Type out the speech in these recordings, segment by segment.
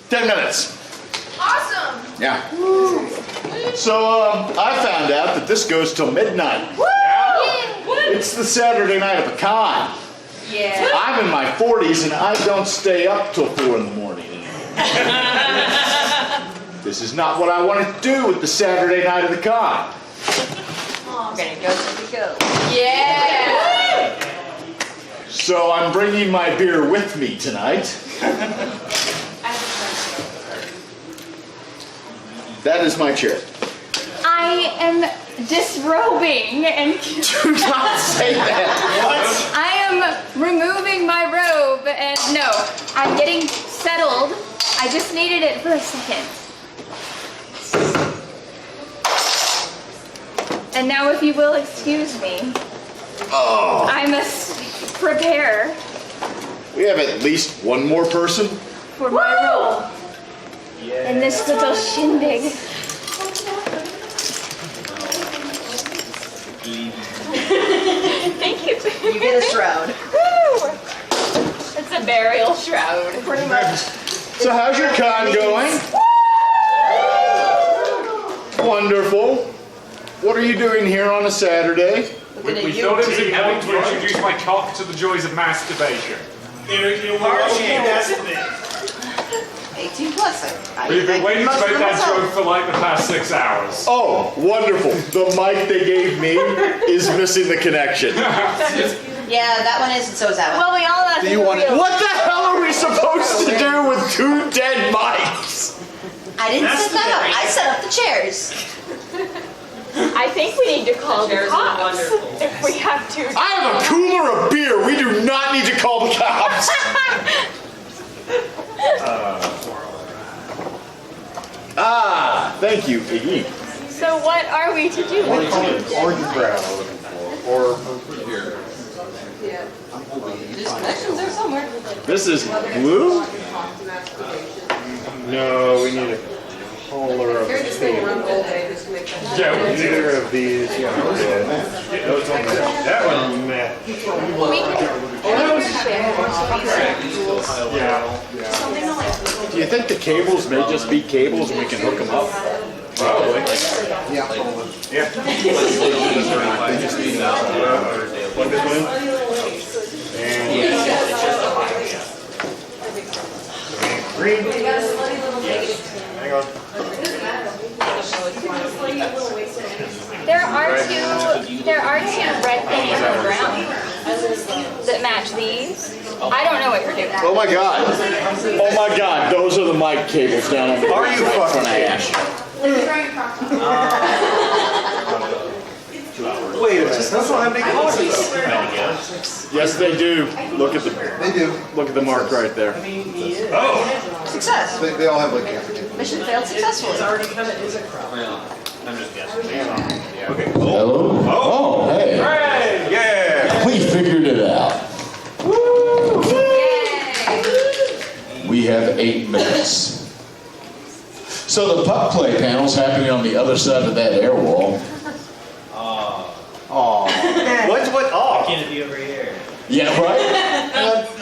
10 minutes. Awesome. Yeah. So I found out that this goes till midnight. Woo! It's the Saturday night of a con. Yeah. I'm in my 40s and I don't stay up till 4 in the morning. This is not what I want to do with the Saturday night of the con. Oh, we're gonna go till we go. Yeah. So I'm bringing my beer with me tonight. That is my chair. I am disrobing and Do not say that. I am removing my robe and no, I'm getting settled. I just needed it for a second. And now if you will excuse me, I must prepare We have at least one more person. for my role in this little shindig. Thank you. You get a shroud. Woo! It's a burial shroud, pretty much. So how's your con going? Wonderful. What are you doing here on a Saturday? We thought it was important to introduce my cock to the joys of masturbation. 18 plus. We've been waiting to make that joke for like the past 6 hours. Oh, wonderful. The mic they gave me is missing the connection. Yeah, that one is, and so is that one. Well, we all have to real. What the hell are we supposed to do with 2 dead mics? I didn't set that up. I set up the chairs. I think we need to call the cops if we have to. I have a cooler of beer. We do not need to call the cops. Thank you, Iggy. So what are we to do with these? Orange brown or here. There's connections there somewhere. This is blue? No, we need a color of the Yeah, we did. either of these. Yeah, that one. Meh. Do you think the cables may just be cables and we can hook them up? Probably. Yeah. Yeah. Plug this one in? Green. Hang on. There are two red things on the ground that match these. I don't know what you're doing. Oh my god. Oh my god, those are the mic cables down on the Are you fucking Ash. Wait a minute. That's not how many colors. Yes, they do. Look at the They do. look at the mark right there. Oh. Success. They all have like camera. Mission failed successfully. Hello? Oh, hey. Hooray! Yeah. We figured it out. We have 8 minutes. So the puck play panel's happening on the other side of that air wall. What? Oh. Can it be over here? Yeah, right?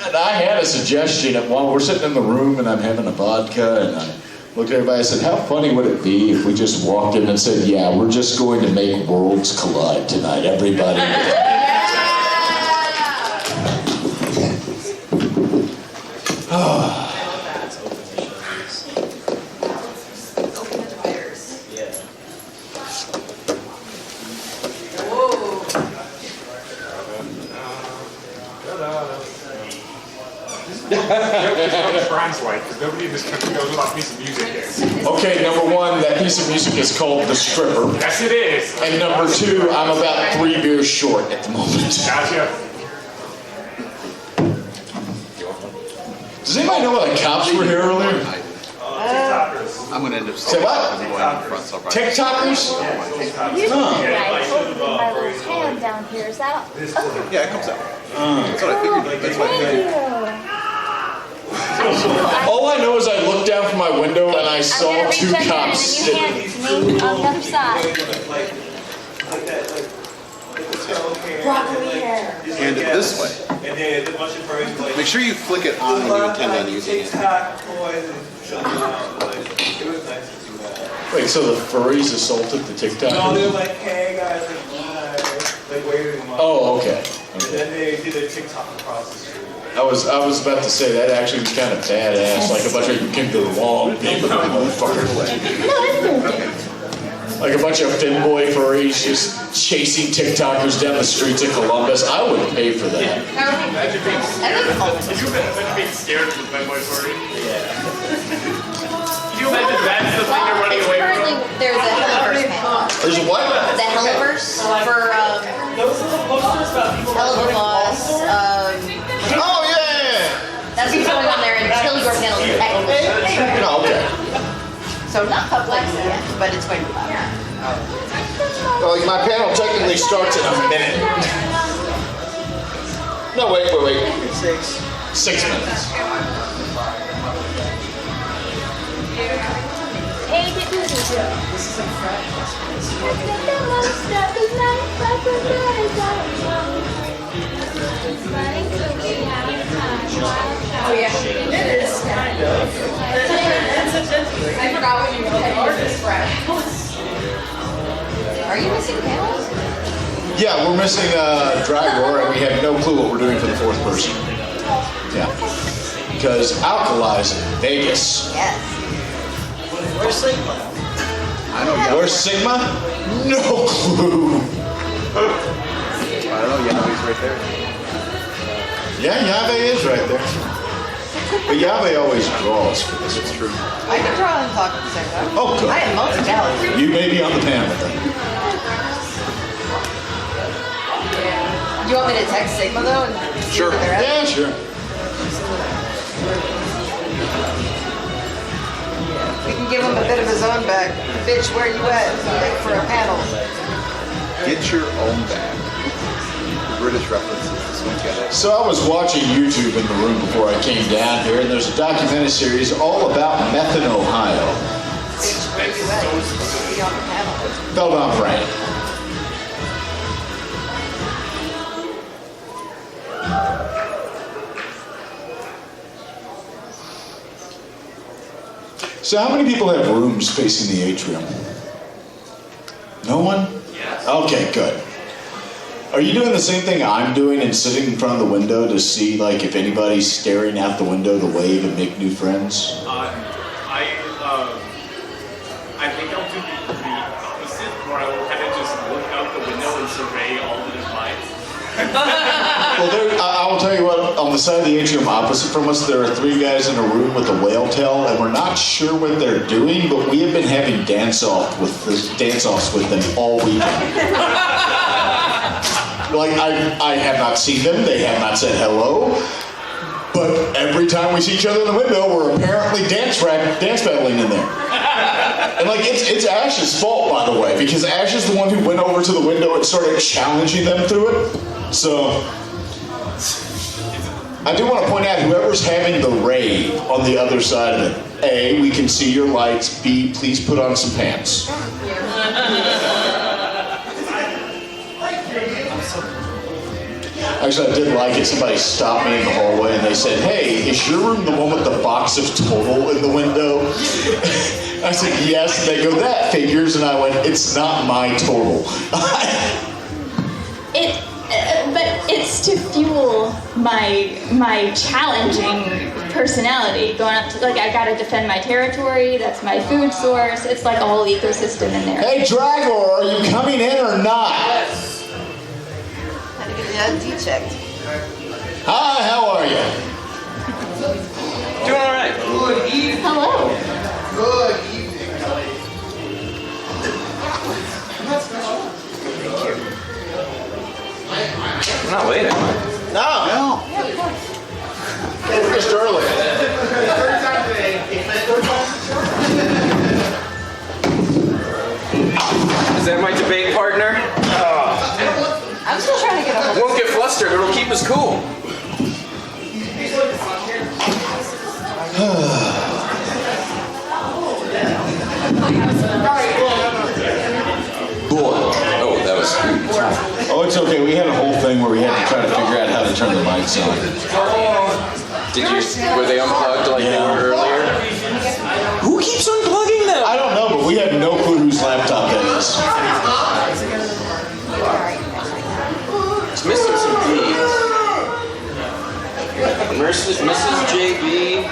And I had a suggestion that while we're sitting in the room and I'm having a vodka and I looked at everybody and said, how funny would it be if we just walked in and said, yeah, we're just going to make worlds collide tonight, everybody. Translate, because nobody in this country knows what that piece of music is. Okay, number 1, that piece of music is called The Stripper. Yes, it is. And number 2, I'm about 3 beers short at the moment. Gotcha. Does anybody know why the cops were here earlier? I'm going to end up Say what? going in front, so I'll probably- TikTokers? Usually I hold my little hand down here. Is that? Yeah, it comes out. That's what I figured. That's what I figured. All I know is I looked down from my window and I I'm saw gonna reach 2 under cops and you hand sitting. it to me on the other side. Broccoli hair. Hand it this way. Make sure you flick it on when you intend on using it. Wait, so the furries assaulted the TikTok? No, they're like, hey guys, like waving them up. Oh, okay. And then they do their TikTok across the street. I was about to say that actually was kind of badass, like a bunch of you can go wrong people motherfuckers. Like a bunch of femboy furries just chasing TikTokers down the streets of Columbus. I would pay for that. Imagine being scared of the femboy furry. Can you imagine that's the thing they're running It's away currently, from? there's a Helliverse panel. There's a what? The Helliverse for, Helliverse, Oh, yeah! that's what's going on there until your panel is technically. No, okay. So not public yet, but it's going to be public. Well, my panel technically starts in a minute. No, wait. 6 minutes. Hey, get to Oh yeah. It is kind of. I forgot what you said. Are you missing panels? Yeah, we're missing Dragor, and we have no clue what we're doing for the fourth person. Yeah. Because Alkali's in Vegas. Yes. Where's Sigma? Where's Sigma? No clue. I don't know, Yahweh's right there. Yeah, Yahweh is right there. But Yahweh always draws for this. It's true. I can draw and talk at the same time. Oh, good. I am multi-talented. You may be on the panel then. Do you want me to text Sigma though? And see Sure. where they're at? Yeah, sure. We can give him a bit of his own back. Bitch, where you at? Wait for a panel. Get your own back. The British references. This one got it. So I was watching YouTube in the room before I came down here, and there's a documentary series all about meth in Ohio. Bitch, where you at? You're supposed to be on the panel. Fell down brain. So how many people have rooms facing the atrium? No one? Yes. Okay, good. Are you doing the same thing I'm doing and sitting in front of the window to see like if anybody's staring out the window to wave and make new friends? I think I'll do the opposite, where I will kind of just look out the window and survey all that is mine. Well, I will tell you what, on the side of the atrium opposite from us, there are 3 guys in a room with a whale tail, and we're not sure what they're doing, but we have been having dance-offs with them all weekend. Like, I have not seen them, they have not said hello, but every time we see each other in the window, we're apparently dance battling in there. And like, it's Ash's fault, by the way, because Ash is the one who went over to the window and started challenging them through it. So, I do want to point out, whoever's having the rave on the other side of it, A, we can see your lights, B, please put on some pants. Actually, I did like it. Somebody stopped me in the hallway and they said, hey, is your room the one with the box of Total in the window? I said, yes. And they go, that figures. And I went, it's not my Total. But it's to fuel my challenging personality. Going up to, like, I gotta defend my territory, that's my food source. It's like a whole ecosystem in there. Hey, Dragor, are you coming in or not? Had to get the ID checked. Hi, how are you? Doing all right. Hello. Good evening. I'm not waiting. No. We're just early. Is that my debate partner? I'm still trying to get a Won't get flustered. It'll keep us cool. Boy. Oh, that was huge. Oh it's okay. We had a whole thing where we had to try to figure out how to turn the mics on. Were they unplugged like they were earlier? Who keeps unplugging them? I don't know, but we had no clue whose laptop that is. It's missing some P's. Mrs. JB.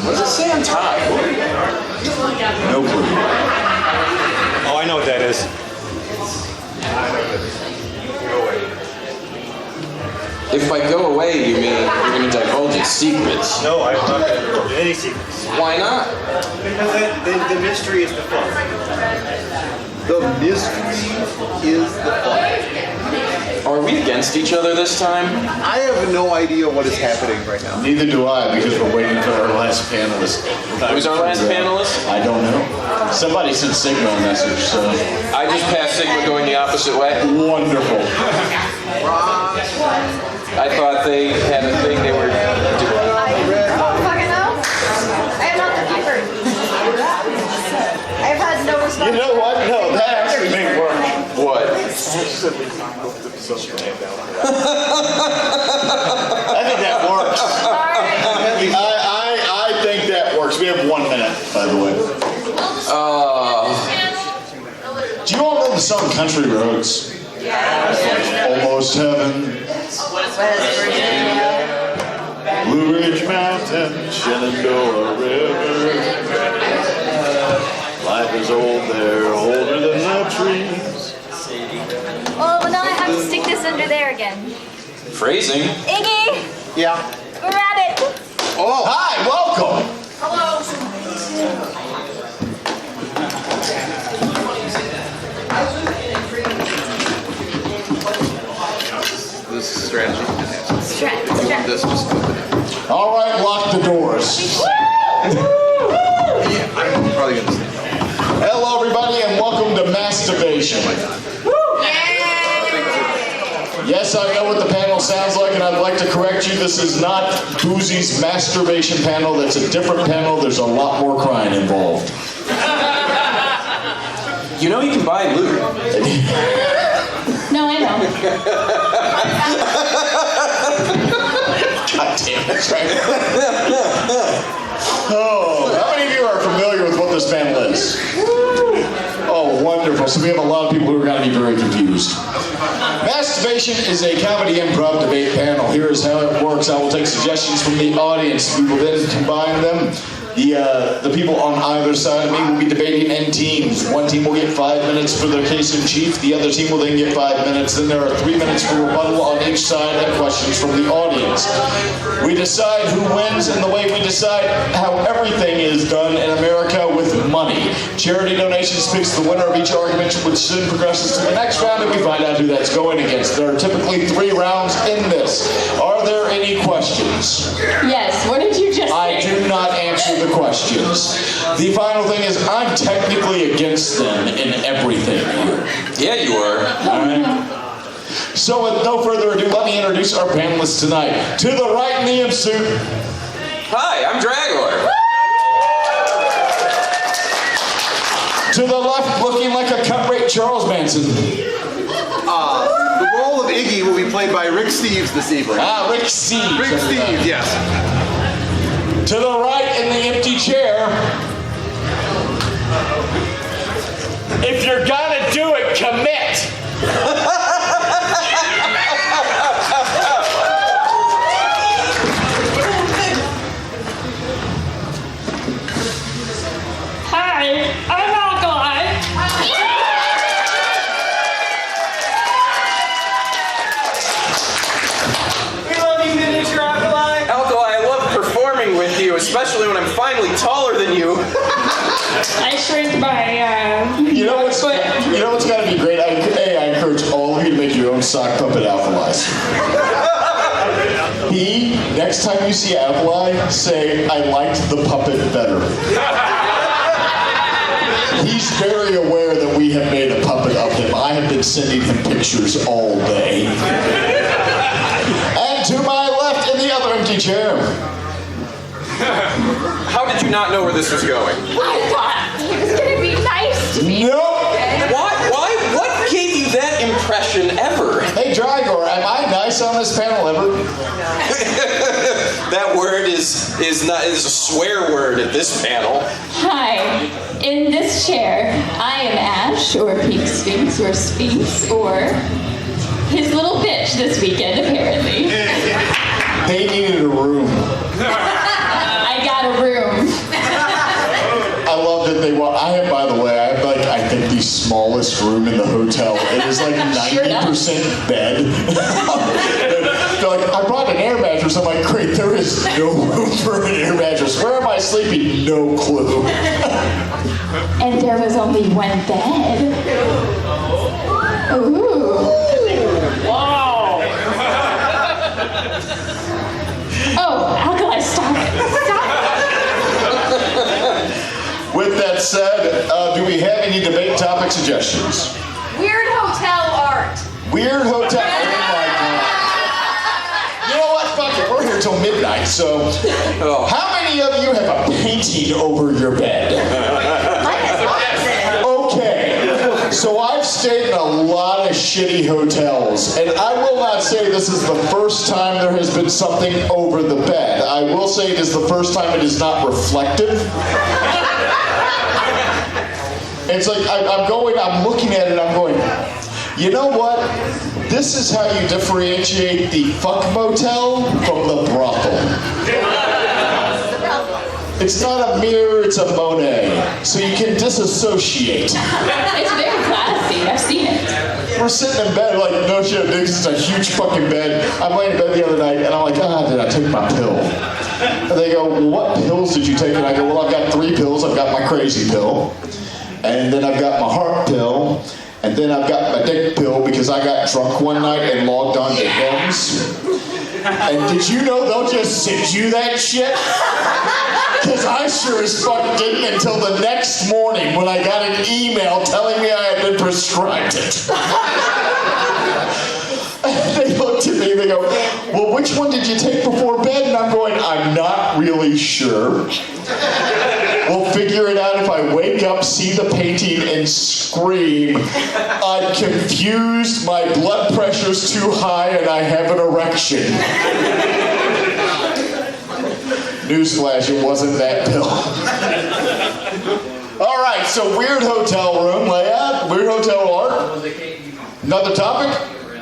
What does it say on top? No clue. Oh, I know what that is. If I go away, you mean you're going to divulge its secrets? No, I'm not going to divulge any secrets. Why not? Because the mystery is the fun. The mystery is the fun. Are we against each other this time? I have no idea what is happening right now. Neither do I, because we're waiting for our last panelist. Who's our last panelist? I don't know. Somebody sent Sigma a message, so. I just passed Sigma going the opposite way. Wonderful. I thought they had a thing they were doing. I don't fucking know. I have not heard. I've had no response. You know what? No, that actually may work. What? I think that works. I think that works. We have 1 minute, by the way. Do you all know the song Country Roads? Almost Heaven. Blue Ridge Mountain, Shenandoah River. Life is old there, older than the trees. Oh, now I have to stick this under there again. Phrasing? Iggy, Yeah. grab it. Oh, hi, welcome. This is strategy. Stretch. This just open it. All right, lock the doors. Yeah, I'm probably going to say no. Hello, everybody, and welcome to Debation. Yes, I know what the panel sounds like, and I'd like to correct you. This is not Boozy's masturbation panel. That's a different panel. There's a lot more crying involved. You know you can buy lube. No, I know. God damn it, right? Oh, how many of you are familiar with what this panel is? Oh, wonderful. So we have a lot of people who are going to be very confused. Masturbation is a comedy improv debate panel. Here is how it works. I will take suggestions from the audience. We will then combine them. The people on either side of me will be debating in teams. One team will get 5 minutes for their case in chief. The other team will then get 5 minutes. Then there are 3 minutes for rebuttal on each side and questions from the audience. We decide who wins, and the way we decide how everything is done in America with money. Charity donations picks the winner of each argument, which then progresses to the next round, and we find out who that's going against. There are typically 3 rounds in this. Are there any questions? Yes, what did you just I say? do not answer the questions. The final thing is, I'm technically against them in everything here. Yeah, you are. All right? So with no further ado, let me introduce our panelists tonight. To the right in the imp suit. Hi, I'm Dragor. To the left, looking like a cut-rate Charles Manson. The role of Iggy will be played by Rick Steves this evening. Rick Steve. Rick Steves, yes. To the right in the empty chair. If you're gonna do it, commit. Hi, I'm Alkali. We love you, miniature Alkali. Alkali, I love performing with you, especially when I'm finally taller than you. I shrink by, You know what's got to be great? I encourage all of you to make your own sock puppet Alkalis. Next time you see Alkali, say, I liked the puppet better. He's very aware that we have made a puppet of him. I have been sending him pictures all day. And to my left in the other empty chair. How did you not know where this was going? I thought he was gonna be nice to me. Nope. Why? What gave you that Hey, Drygor, am I nice on this panel ever? That word is a swear word at this panel. Hi. In this chair, I am Ash, or Pink Sphinx, or Sphinx, or his little bitch this weekend, apparently. They needed a room. I got a room. I love that they want. I have, by the way, I have like I think the smallest room in the hotel. It is like 90% bed. They're like, I brought an air mattress. I'm like, great, there is no room for an air mattress. Where am I sleeping? No clue. And there was only one bed. Ooh. Wow. Oh, Alkali, stop it. Stop With that said, do we have any debate topic suggestions? Weird hotel art. Weird hotel. Oh my god. You know what? Fuck it. We're here till midnight. So, how many of you have a painting over your bed? Okay. So I've stayed in a lot of shitty hotels, and I will not say this is the first time there has been something over the bed. I will say it is the first time it is not reflective. It's like I'm looking at it, I'm going, you know what? This is how you differentiate the fuck motel from the brothel. It's not a mirror, it's a Monet. So you can disassociate. It's very classy. I've seen it. We're sitting in bed like, no shit, dude, this is a huge fucking bed. I'm laying in bed the other night, and I'm like, did I take my pill? And they go, well, what pills did you take? And I go, well, I've got 3 pills. I've got my crazy pill. And then I've got my heart pill. And then I've got my dick pill because I got drunk one night and logged on to Hims. And did you know they'll just send you that shit? Because I sure as fuck didn't until the next morning when I got an email telling me I had been prescribed it. They looked at me and they go, well, which one did you take before bed? And I'm going, I'm not really sure. We'll figure it out if I wake up, see the painting, and scream, I'm confused, my blood pressure's too high, and I have an erection. Newsflash, it wasn't that pill. All right, so weird hotel room layout, weird hotel art. Another topic?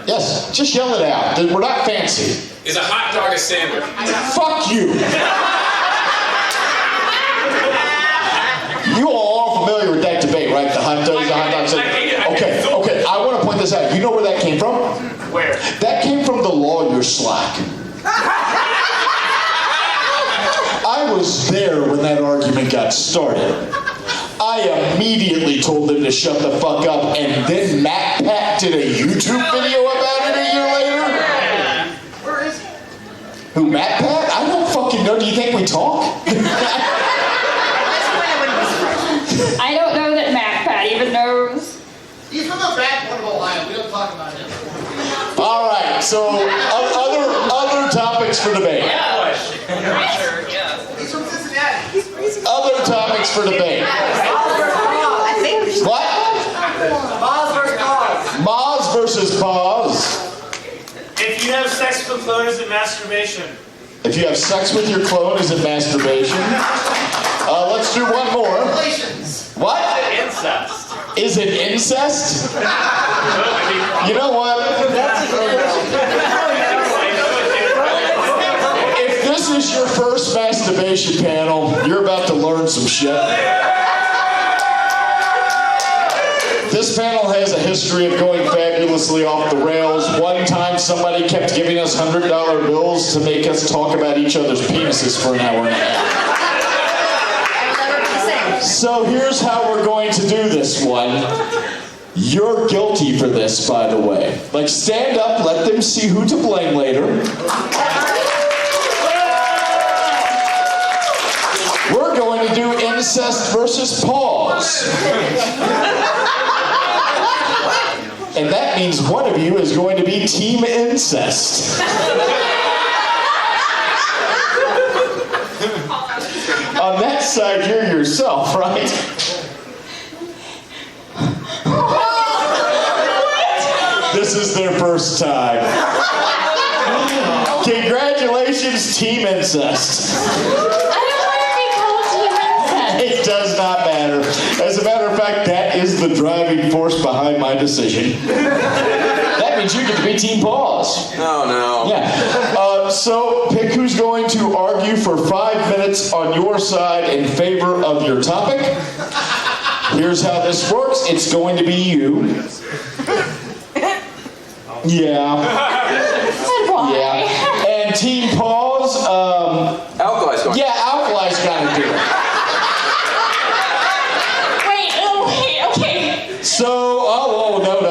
Yes, just yell it out. We're not fancy. Is a hot dog a sandwich? Fuck you. You all are familiar with that debate, right? The hot dog sandwich. Okay, I want to point this out. You know where that came from? Where? That came from the lawyer slack. I was there when that argument got started. I immediately told them to shut the fuck up, and then Matt Pat did a YouTube video about it a year later. Where is he? Who, Matt Pat? I don't fucking know. Do you think we talk? I don't know that Matt Pat even knows. He's from the back part of Ohio. We don't talk about him. All right, so other topics for debate. He's from Cincinnati. Other topics for debate. What? Paws versus Paws. Moz versus Paws. If you have sex with a clone, is it masturbation? If you have sex with your clone, is it masturbation? Let's do one more. Relations. What? Incest. Is it incest? You know what? If this is your first masturbation panel, you're about to learn some shit. This panel has a history of going fabulously off the rails. One time somebody kept giving us $100 bills to make us talk about each other's penises for an hour and a half. So here's how we're going to do this one. You're guilty for this, by the way. Like, stand up, let them see who to blame later. We're going to do incest versus Paws. And that means one of you is going to be Team Incest. On that side, you're yourself, right? This is their first first time. Congratulations, Team Incest. I don't want to be called Team Incest. It does not matter. As a matter of fact, that is the driving force behind my decision. That means you get to be Team Paws. Oh, no. Yeah. So pick who's going to argue for 5 minutes on your side in favor of your topic. Here's how this works. It's going to be you. Yeah. And why? Yeah. And Team Paws, Alkali's going. yeah, Alkali's gotta do it. Wait, okay. So, no.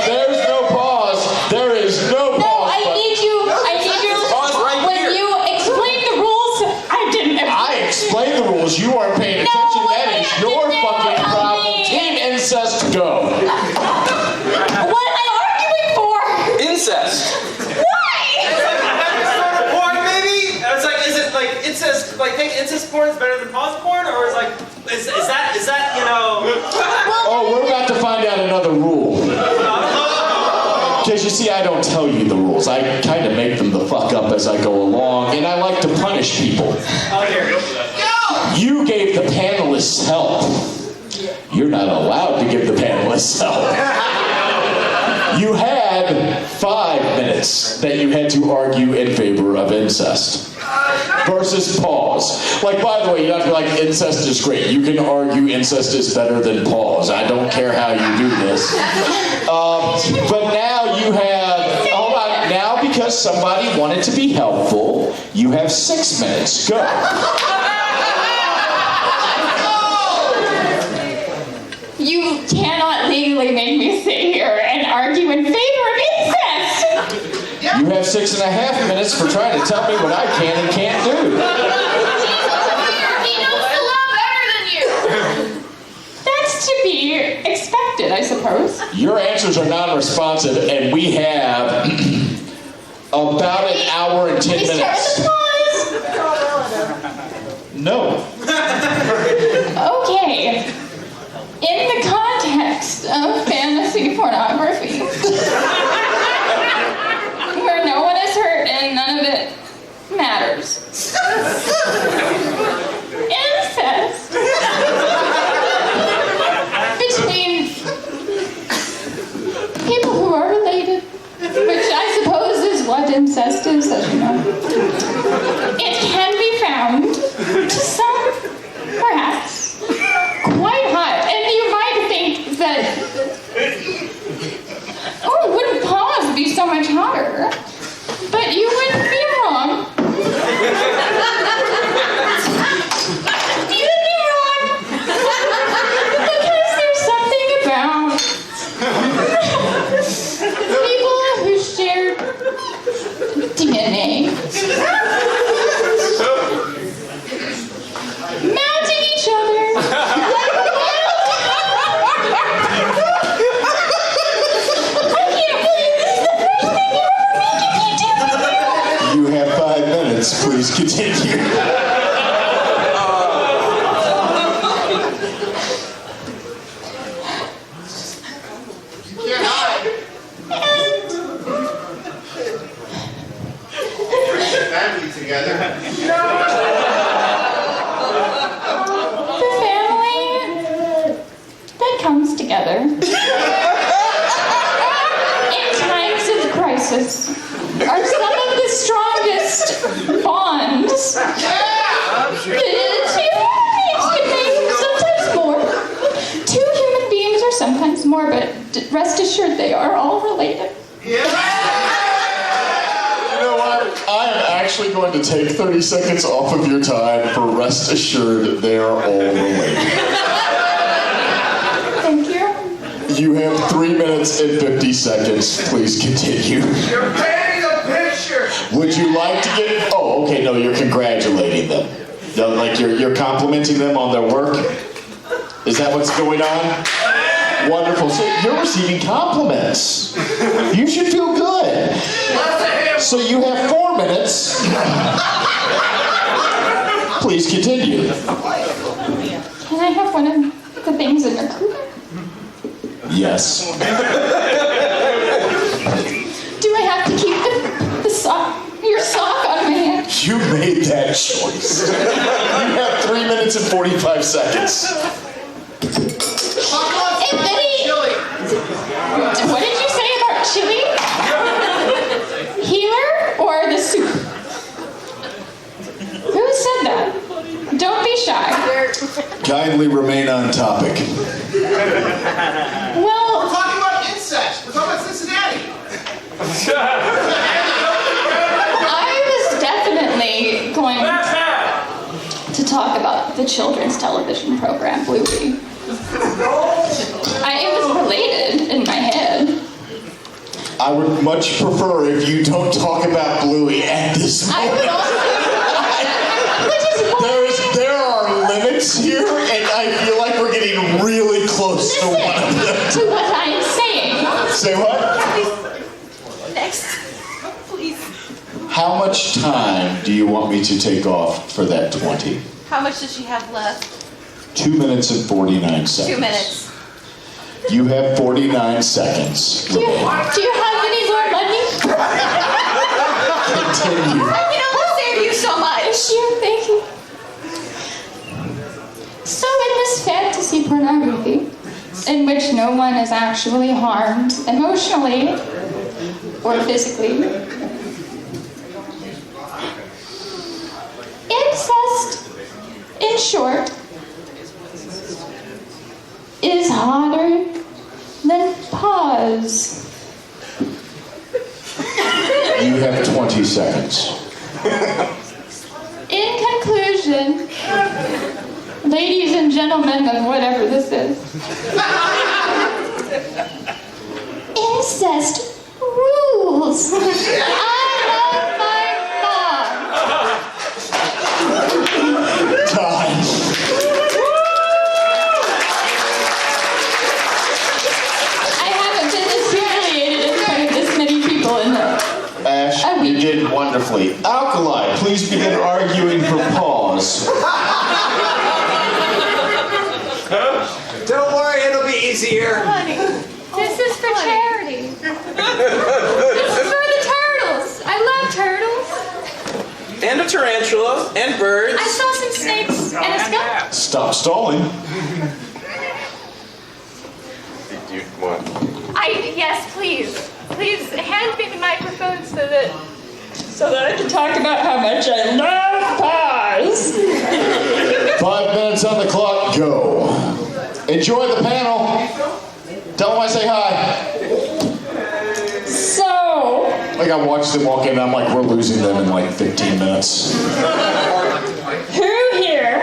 There's no pause. There is no pause. No, I need you. Pause right When here. you explain the rules, I didn't. I explained the rules. You aren't paying attention. That is your fucking problem. Team Incest, go. What am I arguing for? Incest. Why? Porn, maybe? It's like, is it like incest? Like, think incest porn is better than pause porn, or is like, is that you know? Oh, we're about to find out another rule. Because you see, I don't tell you the rules. I kind of make them the fuck up as I go along, and I like to punish people. Oh, here. You gave the panelists help. You're not allowed to give the panelists help. You had 5 minutes that you had to argue in favor of incest. Versus Paws. Like, by the way, you don't have to be like, incest is great. You can argue incest is better than Paws. I don't care how you do this. But now you have, hold on, now because somebody wanted to be helpful, you have 6 minutes. Go. You cannot legally make me sit here and argue in favor of incest. You have 6.5 minutes for trying to tell me what I can and can't do. He knows the law better than you. That's to be expected, I suppose. Your answers are non-responsive, and we have about an hour and 10 We start minutes. with the No. pause. Okay. In the context of fantasy pornography, where no one is hurt and none of it matters. Incest between people who are related, which I suppose is what incest is, as you know. It can be found to some, perhaps, quite hot. And you might think that, oh, wouldn't Paws be so much hotter? But you wouldn't be wrong. You would be wrong. Because there's something about people who share DNA. Mounting each other. I can't believe this is the first thing you're ever making me do. You have 5 minutes. Please continue. Family together. The family that comes together in times of crisis are some of the strongest bonds that humans can make, sometimes more. 2 human beings are sometimes more, but rest assured they are all related. You know what? I am actually going to take 30 seconds off of your time for rest assured they are all related. Thank you. You have 3 minutes and 50 seconds. Please continue. You're painting a picture. Would you like to get... Oh, okay, no, you're congratulating them. No, like you're complimenting them on their work? Is that what's going on? Wonderful. So you're receiving compliments. You should feel good. So you have 4 minutes. Please continue. Can I have one of the things in your cooler? Yes. made that choice. You have 3 minutes and 45 seconds. What did you say about chili? Healer or the soup? Who said that? Don't be shy. Kindly remain on topic. Well, We're talking about incest. We're talking about Cincinnati. I was definitely going to talk about the children's television program, Bluey. It was related in my head. I would much prefer if you don't talk about Bluey at this I moment. would also, which is why, There are limits here, and I feel like we're getting really close to one of them. listen to what I am saying. Say what? Next. Please. How much time do you want me to take off for that 20? How much does she have left? 2 minutes and 49 seconds. 2 minutes. You have 49 seconds. Do you have any more money? Continue. I can only save you so much. Thank you. So in this fantasy pornography, in which no one is actually harmed emotionally or physically, incest, in short, is hotter than Paws. You have 20 seconds. In conclusion, ladies and gentlemen of whatever this is, incest rules. I love my mom. Time. I haven't been this humiliated in front of this many people in the... Ash, you did wonderfully. Alkali, please begin arguing for Paws. Don't worry, it'll be easier. Honey. This is for charity. This is for the turtles. I love turtles. And a tarantula, and birds. I saw some snakes and a skunk. Stop stalling. What? Yes, please. Please hand me the microphone so that I can talk about how much I love Paws. 5 minutes on the clock, go. Enjoy the panel. Tell them I say hi. So, Like I watched them walk in and I'm like, we're losing them in like 15 minutes. who here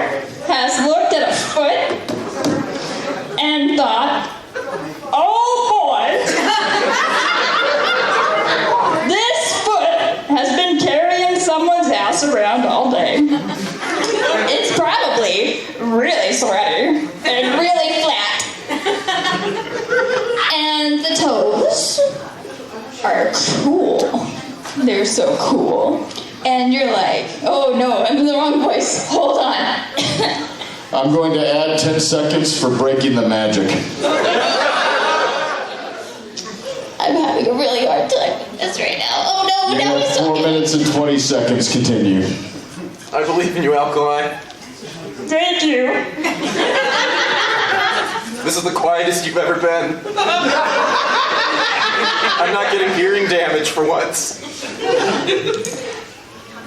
has looked at a foot and thought, oh boy, this foot has been carrying someone's ass around all day. It's probably really sweaty and really flat. And the toes are cool. They're so cool. And you're like, oh no, I'm in the wrong voice. Hold on. I'm going to add 10 seconds for breaking the magic. I'm having a really hard time with this right now. Oh no, You now have he's 4 talking. minutes and 20 seconds. Continue. I believe in you, Alkali. Thank you. This is the quietest you've ever been. I'm not getting hearing damage for once.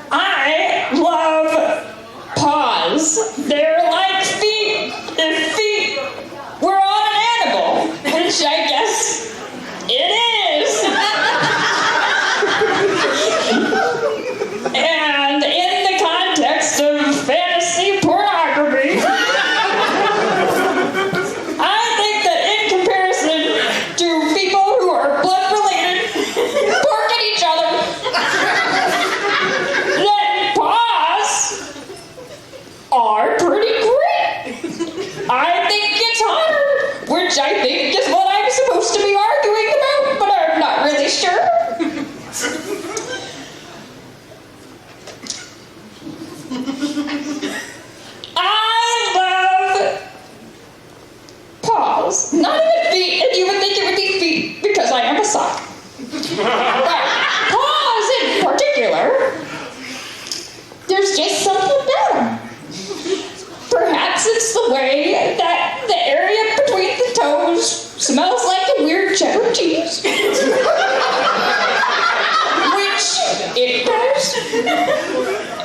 I love Paws. They're like feet if feet were on an animal, which I guess it is. And in the context of fantasy pornography, I think that in comparison to people who are blood related, porking each other, that Paws are pretty great. I think it's hotter, which I think is what I'm supposed to be arguing about, but I'm not really sure. I love Paws. Not even feet, and you would think it would be feet because I am a sock. But Paws in particular, there's Smells like the weird cheddar cheese. Which it does.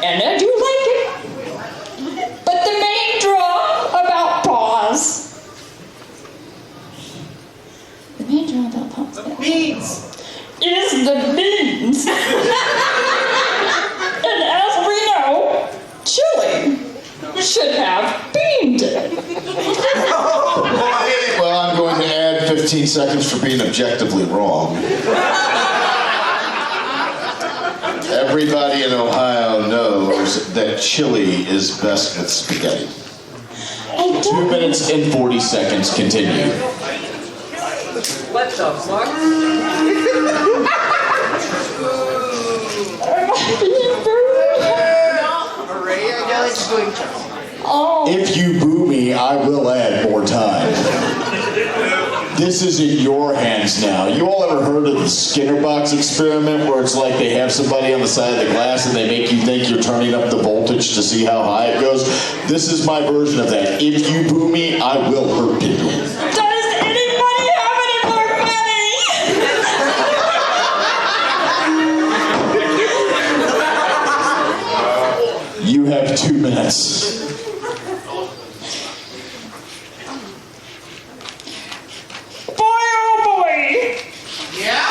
And I do like it. But the main draw about Paws. The main draw about Paws. Beans. Is the beans. And as we know, chili should have beans in it. Well, I'm going to add 15 seconds for being objectively wrong. Everybody in Ohio knows that chili is best with spaghetti. 2 minutes and 40 seconds. Continue. What the fuck? Ray, I know it's going to. Oh. If you boo me, I will add more time. This is in your hands now. You all ever heard of the Skinner box experiment where it's like they have somebody on the side of the glass and they make you think you're turning up the voltage to see how high it goes? This is my version of that. If you boo me, I will hurt people. Does anybody have any more money? You have 2 minutes. Boy, oh boy. Yeah?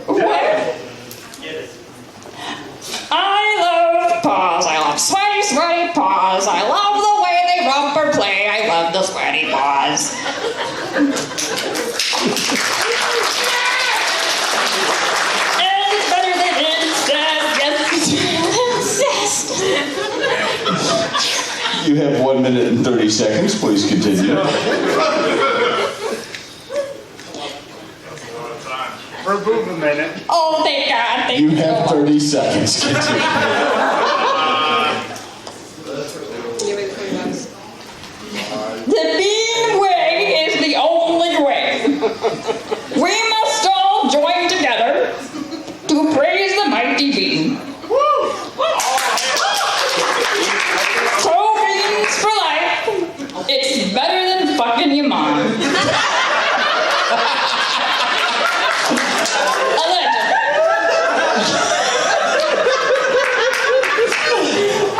What? I love Paws. I love sweaty, sweaty Paws. I love the way they romp or play. I love the sweaty Paws. And it's better than incest. Yes, it's better than incest. You have 1 minute and 30 seconds. Please continue. Remove a minute. Oh, thank God. Thank You you. have 30 seconds. Continue. The bean way is the only way. We must all join together to praise the mighty bean. Throw beans for life. It's better than fucking your mom.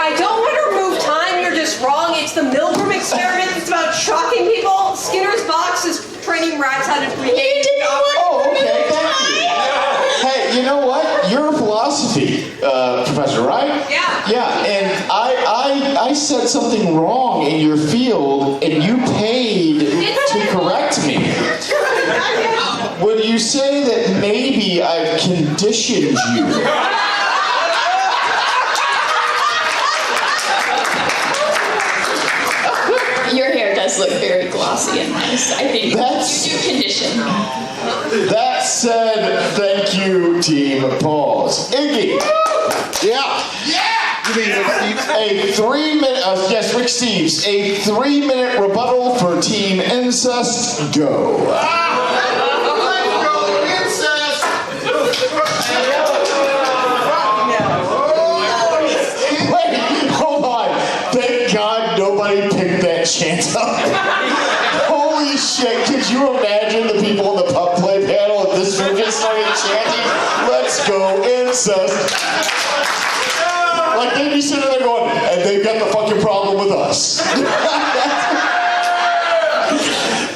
I don't want to remove time, you're just wrong. It's the Milgram experiment. It's about shocking people. Skinner's box is training rats how to behave. Oh, okay, thank you. Hey, you know what? You're a philosophy professor, right? Yeah. Yeah, and I said something wrong in your field, and you paid to correct me. Would you say that maybe I've conditioned you? Your hair does look very glossy and nice. I think That's- you do condition. That said, thank you, Team Paws. Iggy. Yeah. You mean Rick Steves? A 3 minute, yes, Rick Steves. A 3 minute rebuttal for Team Incest. Go. Wait, hold on. Thank God nobody picked that chant up. Holy shit, could you imagine the people in the pub play panel if this room just started chanting, "Let's go incest"? Like they'd be sitting there going, and they've got the fucking problem with us.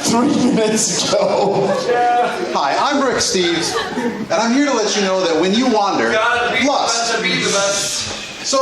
3 minutes ago. Hi, I'm Rick Steves, and I'm here to let you know that when you wander, lust. So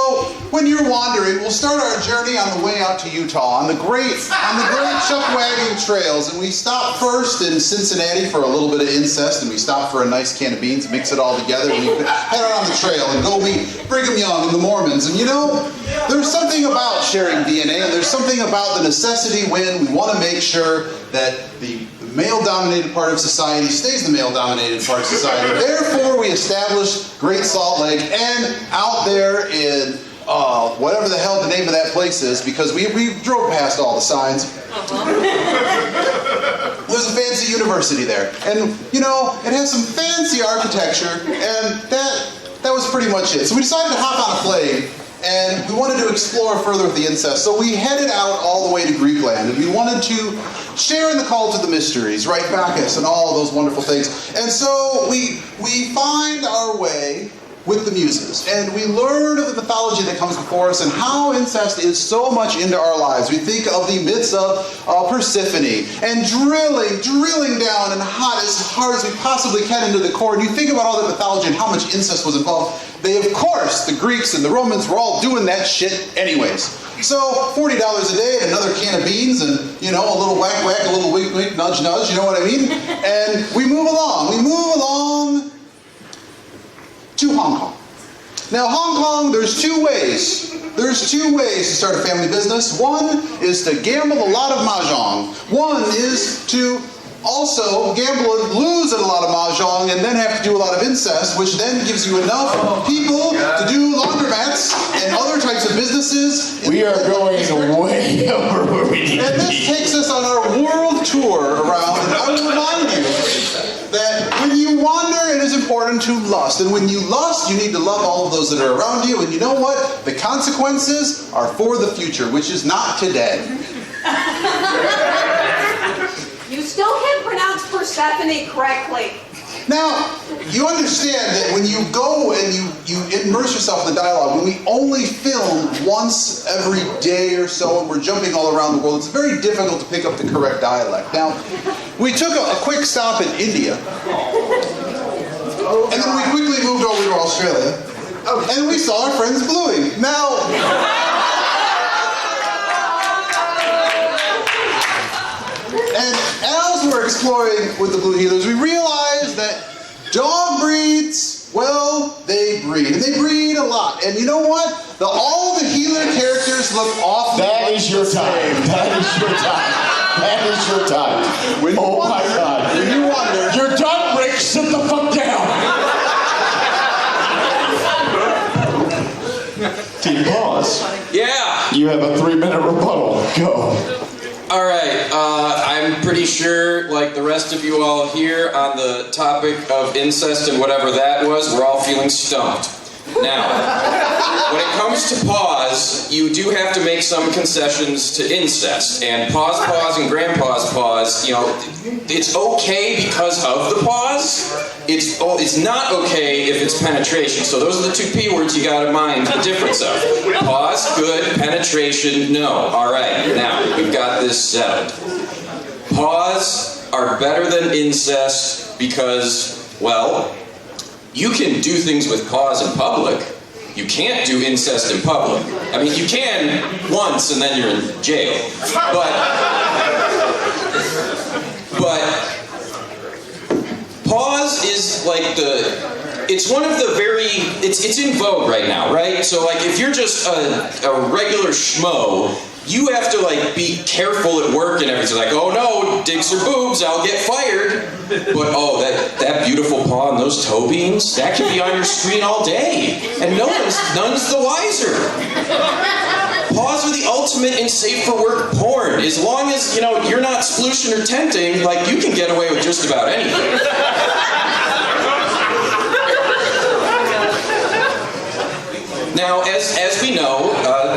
when you're wandering, we'll start our journey on the way out to Utah on the great Chuckwagon trails, and we stop first in Cincinnati for a little bit of incest, and we stop for a nice can of beans, mix it all together, and we head out on the trail and go meet Brigham Young and the Mormons. And you know, there's something about sharing DNA, and there's something about the necessity when we want to make sure that the male-dominated part of society stays the male-dominated part of society. Therefore, we established Great Salt Lake, and out there in whatever the hell the name of that place is, because we drove past all the signs. There's a fancy university there, and you know, it has some fancy architecture, and that was pretty much it. So we decided to hop on a plane and we wanted to explore further with the incest. So we headed out all the way to Greekland, and we wanted to share in the cult of the mysteries, right? Bacchus and all of those wonderful things. And so we find our way with the muses, and we learn of the mythology that comes before us and how incest is so much into our lives. We think of the myths of Persephone and drilling down and as hard as we possibly can into the core, and you think about all that mythology and how much incest was involved. They, of course, the Greeks and the Romans were all doing that shit anyways. So $40 a day and another can of beans and, a little whack whack, a little wink wink, nudge nudge, you know what I mean? And we move along to Hong Kong. Now, Hong Kong, there's two ways. There's two ways to start a family business. One is to gamble a lot of mahjong. One is to also gamble and lose at a lot of mahjong and then have to do a lot of incest, which then gives you enough people to do laundromats and other types of businesses. We are going way over where we need and to this be. takes us on our world tour around, and I will remind you that when you wander, it is important to lust. And when you lust, you need to love all of those that are around you. And you know what? The consequences are for the future, which is not today. You still can't pronounce Persephone correctly. Now, you understand that when you go and you immerse yourself in the dialogue, when we only film once every day or so and we're jumping all around the world, it's very difficult to pick up the correct dialect. Now, we took a quick stop in India, and then we quickly moved over to Australia, and we saw our friends Bluey. Now, and as we're exploring with the Blue Healers, we realized that dog breeds, well, they breed. And they breed a lot. And you know what? All the healer characters look awfully That is your time. That is your time. That is your time. Oh my God. When you wonder, You're done, Rick. Sit the fuck down. Team Paws, Yeah. you have a 3-minute rebuttal. Go. All right. I'm pretty sure, like the rest of you all here, on the topic of incest and whatever that was, we're all feeling stumped. Now, when it comes to Paws, you do have to make some concessions to incest. And Paws and Grandpa's Paws, it's okay because of the paws. It's not okay if it's penetration. So those are the two P words you gotta mind the difference of. Paws, good. Penetration, no. All right, now we've got this settled. Paws are better than incest because, well, you can do things with paws in public. You can't do incest in public. I mean, you can once and then you're in jail. But Paws is like it's one of the it's in vogue right now, right? So like if you're just a regular schmo, you have to like be careful at work and everything. Like, oh no, dicks or boobs, I'll get fired. But oh, that beautiful paw and those toe beans, that can be on your screen all day, and none's the wiser. Paws are the ultimate in safe for work porn. As long as you're not splooshing or tenting, like you can get away with just about anything. Now, as we know,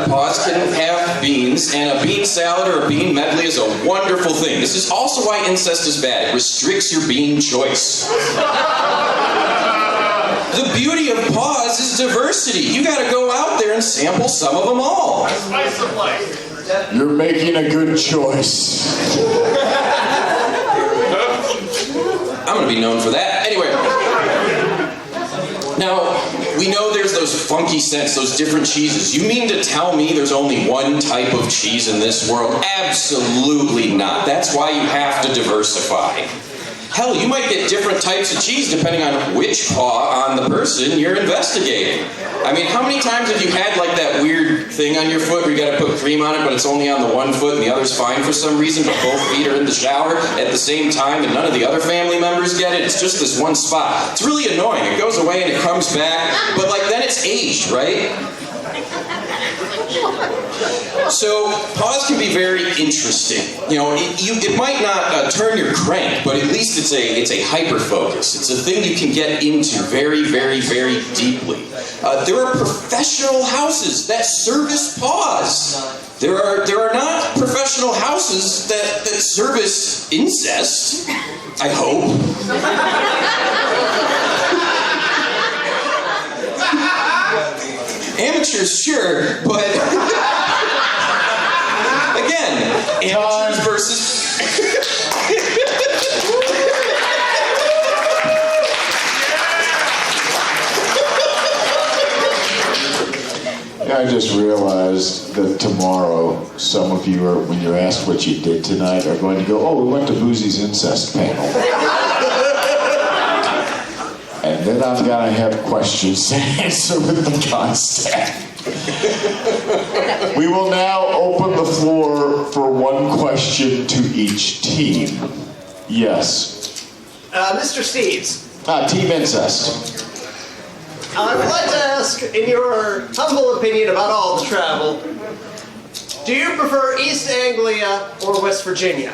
Paws can have beans, and a bean salad or a bean medley is a wonderful thing. This is also why incest is bad. It restricts your bean choice. The beauty of Paws is diversity. You gotta go out there and sample some of them all. Spice of life. You're making a good choice. I'm gonna be known for that. Anyway. Now, we know there's those funky scents, those different cheeses. You mean to tell me there's only one type of cheese in this world? Absolutely not. That's why you have to diversify. Hell, you might get different types of cheese depending on which paw on the person you're investigating. I mean, how many times have you had like that weird thing on your foot where you gotta put cream on it, but it's only on the one foot and the other's fine for some reason, but both feet are in the shower at the same time and none of the other family members get it? It's just this one spot. It's really annoying. It goes away and it comes back, but like then it's aged, right? So Paws can be very interesting. You know, it might not turn your crank, but at least it's a hyper focus. It's a thing you can get into very, very, very deeply. There are professional houses that service Paws. There are not professional houses that service incest. I hope. Amateurs, sure, but again, amateurs versus. I just realized that tomorrow, some of you are, when you're asked what you did tonight, are going to go, "Oh, we went to Boozy's incest panel." And then I'm gonna have questions to answer with the contact. We will now open the floor for one question to each team. Yes. Mr. Steves. Team incest. I would like to ask, in your humble opinion about all the travel, do you prefer East Anglia or West Virginia?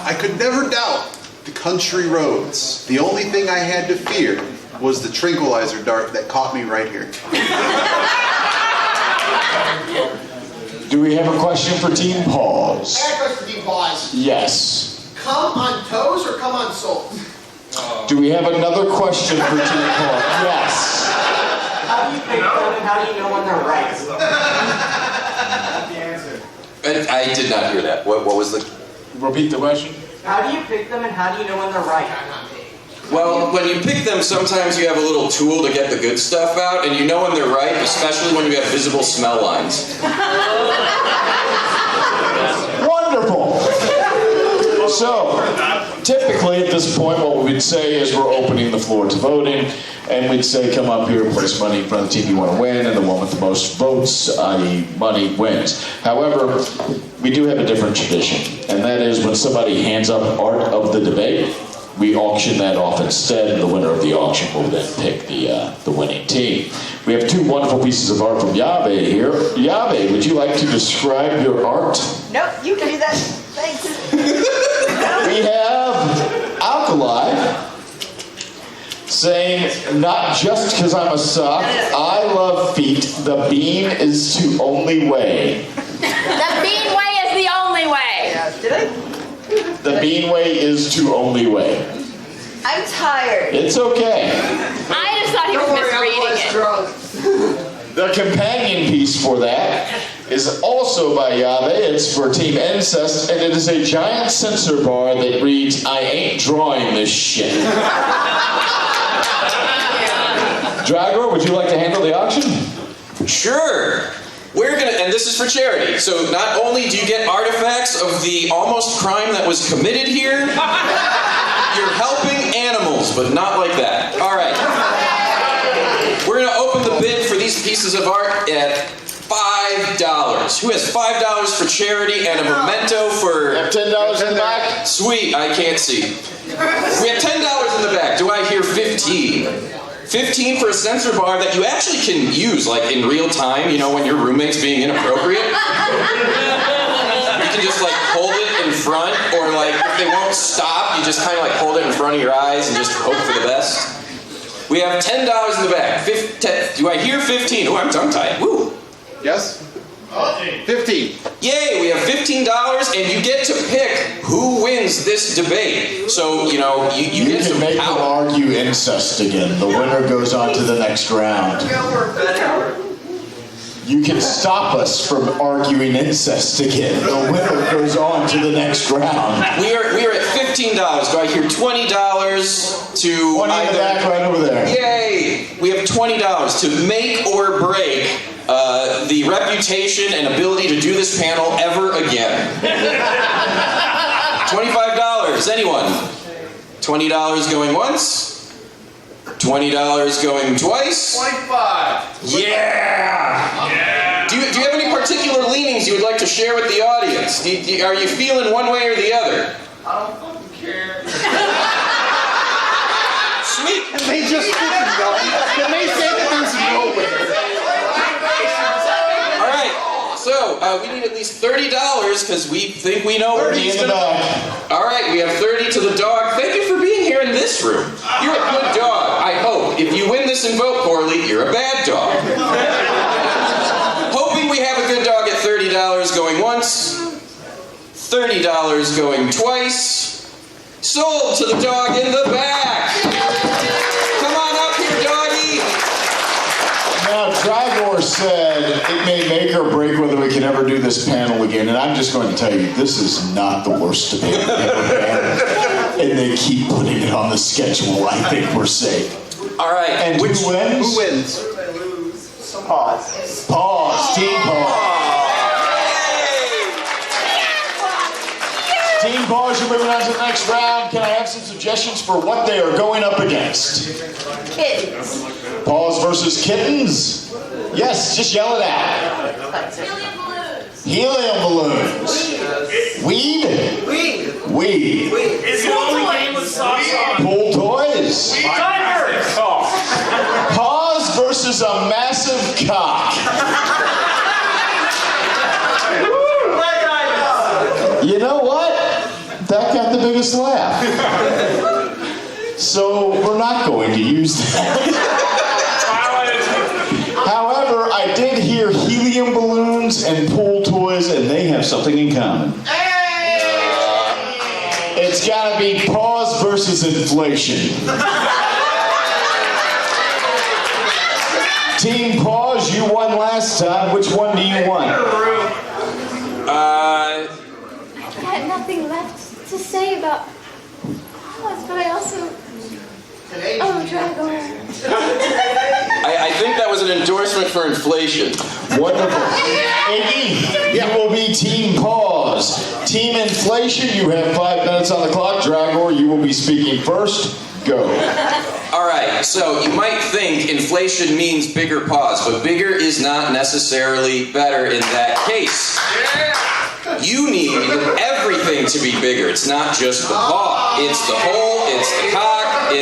I could never doubt the country roads. The only thing I had to fear was the tranquilizer dart that caught me right here. Do we have a question for Team Paws? I got a question for Team Paws. Yes. Come on toes or come on soles? Do we have another question for Team Paws? Yes. How do you pick them and how do you know when they're right? I did not hear that. What was the? Repeat the question. How do you pick them and how do you know when they're right? Well, when you pick them, sometimes you have a little tool to get the good stuff out, and you know when they're right, especially when you have visible smell lines. Wonderful. So, typically at this point, what we'd say is we're opening the floor to voting, and we'd say, come up here, place money in front of the team you want to win, and the one with the most votes, i.e. money, wins. However, we do have a different tradition, and that is when somebody hands up art of the debate, we auction that off instead, and the winner of the auction will then pick the winning team. We have two wonderful pieces of art from Yabe here. Yabe, would you like to describe your art? Nope, you can do that. Thanks. We have Alkali saying, not just because I'm a sock, I love feet, the bean is to only way. The bean way is the only way. Did I? The bean way is to only way. I'm tired. It's okay. I just thought he was misreading it. The companion piece for that is also by Yabe. It's for Team Incest, and it is a giant censor bar that reads, I ain't drawing this shit. Dragor, would you like to handle the auction? Sure. We're gonna, and this is for charity. So not only do you get artifacts of the almost crime that was committed here, you're helping animals, but not like that. All right. We're gonna open the bid for these pieces of art at $5. Who has $5 for charity and a memento for $10 in the back? Sweet, I can't see. We have $10 in the back. Do I hear 15? 15 for a censor bar that you actually can use, like, in real time, you know, when your roommate's being inappropriate. You can just, like, hold it in front, or, like, if they won't stop, you just kind of, like, hold it in front of your eyes and just hope for the best. We have $10 in the back. Do I hear 15? Oh, I'm tongue-tied. Woo. Yes? 15. Yay, we have $15, and you get to pick who wins this debate. So, you know, you get can to make them argue incest again. The winner goes on to the next round. You can stop us from arguing incest again. The winner goes on to the next round. We are at $15. Do I hear $20 to 20 in the back right over there. Yay! We have $20 to make or break the reputation and ability to do this panel ever again. $25. Anyone? $20 going once? $20 going twice? 25. Yeah! Do you have any particular leanings you would like to share with the audience? Are you feeling one way or the other? I don't fucking care. Sweet. And they just didn't know. Can they say that there's no winner? All right. So, we need at least $30 because we think we know where he's going to go. All right, we have 30 to the dog. Thank you for being here in this room. You're a good dog. I hope. If you win this and vote poorly, you're a bad dog. Hoping we have a good dog at $30 going once, $30 going twice. Sold to the dog in the back. Come on up here, doggy. Now, Dragor said it may make or break whether we can ever do this panel again, and I'm just going to tell you, this is not the worst debate we've ever had. And they keep putting it on the schedule. I think we're safe. All right. And which wins? Who wins? Paws. Paws. Team Paws. Team Paws, you're moving on to the next round. Can I have some suggestions for what they are going up against? Kittens. Paws versus kittens? Yes, just yell it out. Helium balloons. Weed? Weed. It's the only game with socks on. Pool toys? Tigers! Paws versus a massive cock. You know what? That got the biggest laugh. So we're not going to use that. However, I did hear helium balloons and pool toys, and they have something in common. It's got to be Paws versus inflation. Team Paws, you won last time. Which one do you want? I got nothing left to say about Paws, but I also... Oh, Dragor. I think that was an endorsement for inflation. Wonderful. Iggy, you will be Team Paws. Team Inflation, you have 5 minutes on the clock. Dragor, you will be speaking first. Go. All right, so you might think inflation means bigger paws, but bigger is not necessarily better in that case. You need everything to be bigger. It's not just the paw. It's the hole, it's the cock,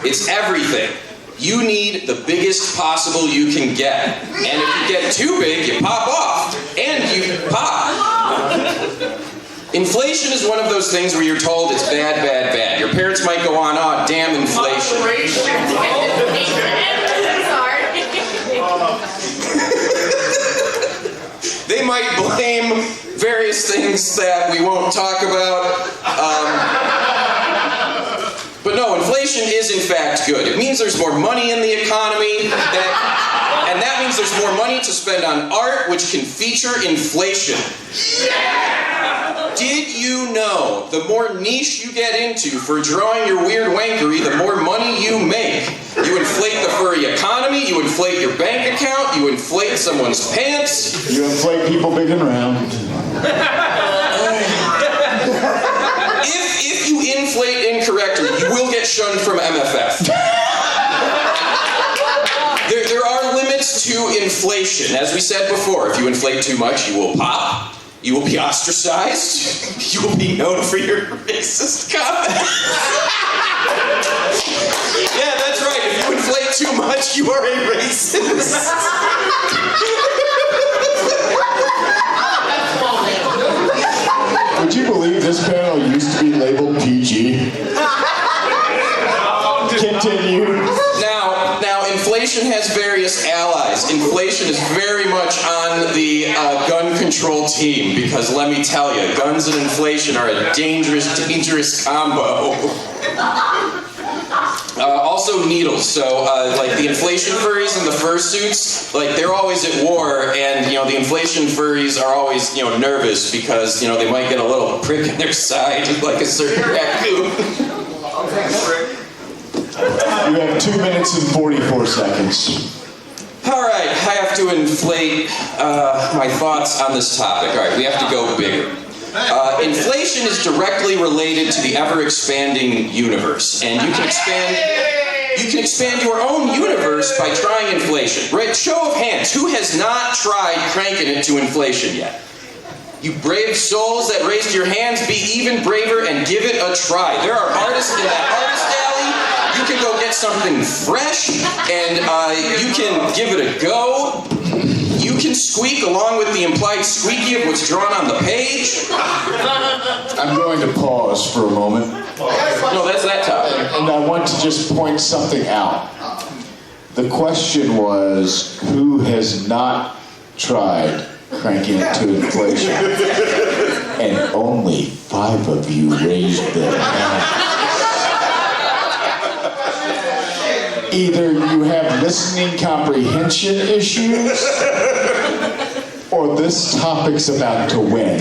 it's everything. You need the biggest possible you can get. And if you get too big, you pop off. And you pop. Inflation is one of those things where you're told it's bad, bad, bad. Your parents might go on, oh, damn inflation. They might blame various things that we won't talk about. But no, inflation is in fact good. It means there's more money in the economy, and that means there's more money to spend on art, which can feature inflation. Did you know the more niche you get into for drawing your weird wankery, the more money you make? You inflate the furry economy, you inflate your bank account, you inflate someone's pants. You inflate people big and round. If you inflate incorrectly, you will get shunned from MFF. There are limits to inflation. As we said before, if you inflate too much, you will pop. You will be ostracized. You will be known for your racist comments. Yeah, that's right. If you inflate too much, you are a racist. Would you believe this panel used to be labeled PG? Continue. Now, inflation has various allies. Inflation is very much on the gun control team because let me tell you, guns and inflation are a dangerous, dangerous combo. Also needles. So, like the inflation furries and the fursuits, like they're always at war, and the inflation furries are always nervous because they might get a little prick in their side, like a certain raccoon. You have 2 minutes and 44 seconds. All right, I have to inflate my thoughts on this topic. All right, we have to go bigger. Inflation is directly related to the ever-expanding universe, and you can expand your own universe by trying inflation. Right? Show of hands, who has not tried cranking it to inflation yet? You brave souls that raised your hands, be even braver and give it a try. There are artists in that artist alley. You can go get something fresh, and you can give it a go. You can squeak along with the implied squeaky of what's drawn on the page? I'm going to pause for a moment. No, that's that topic. And I want to just point something out. The question was, who has not tried cranking it to inflation? And only 5 of you raised their hands. Either you have listening comprehension issues, or this topic's about to win.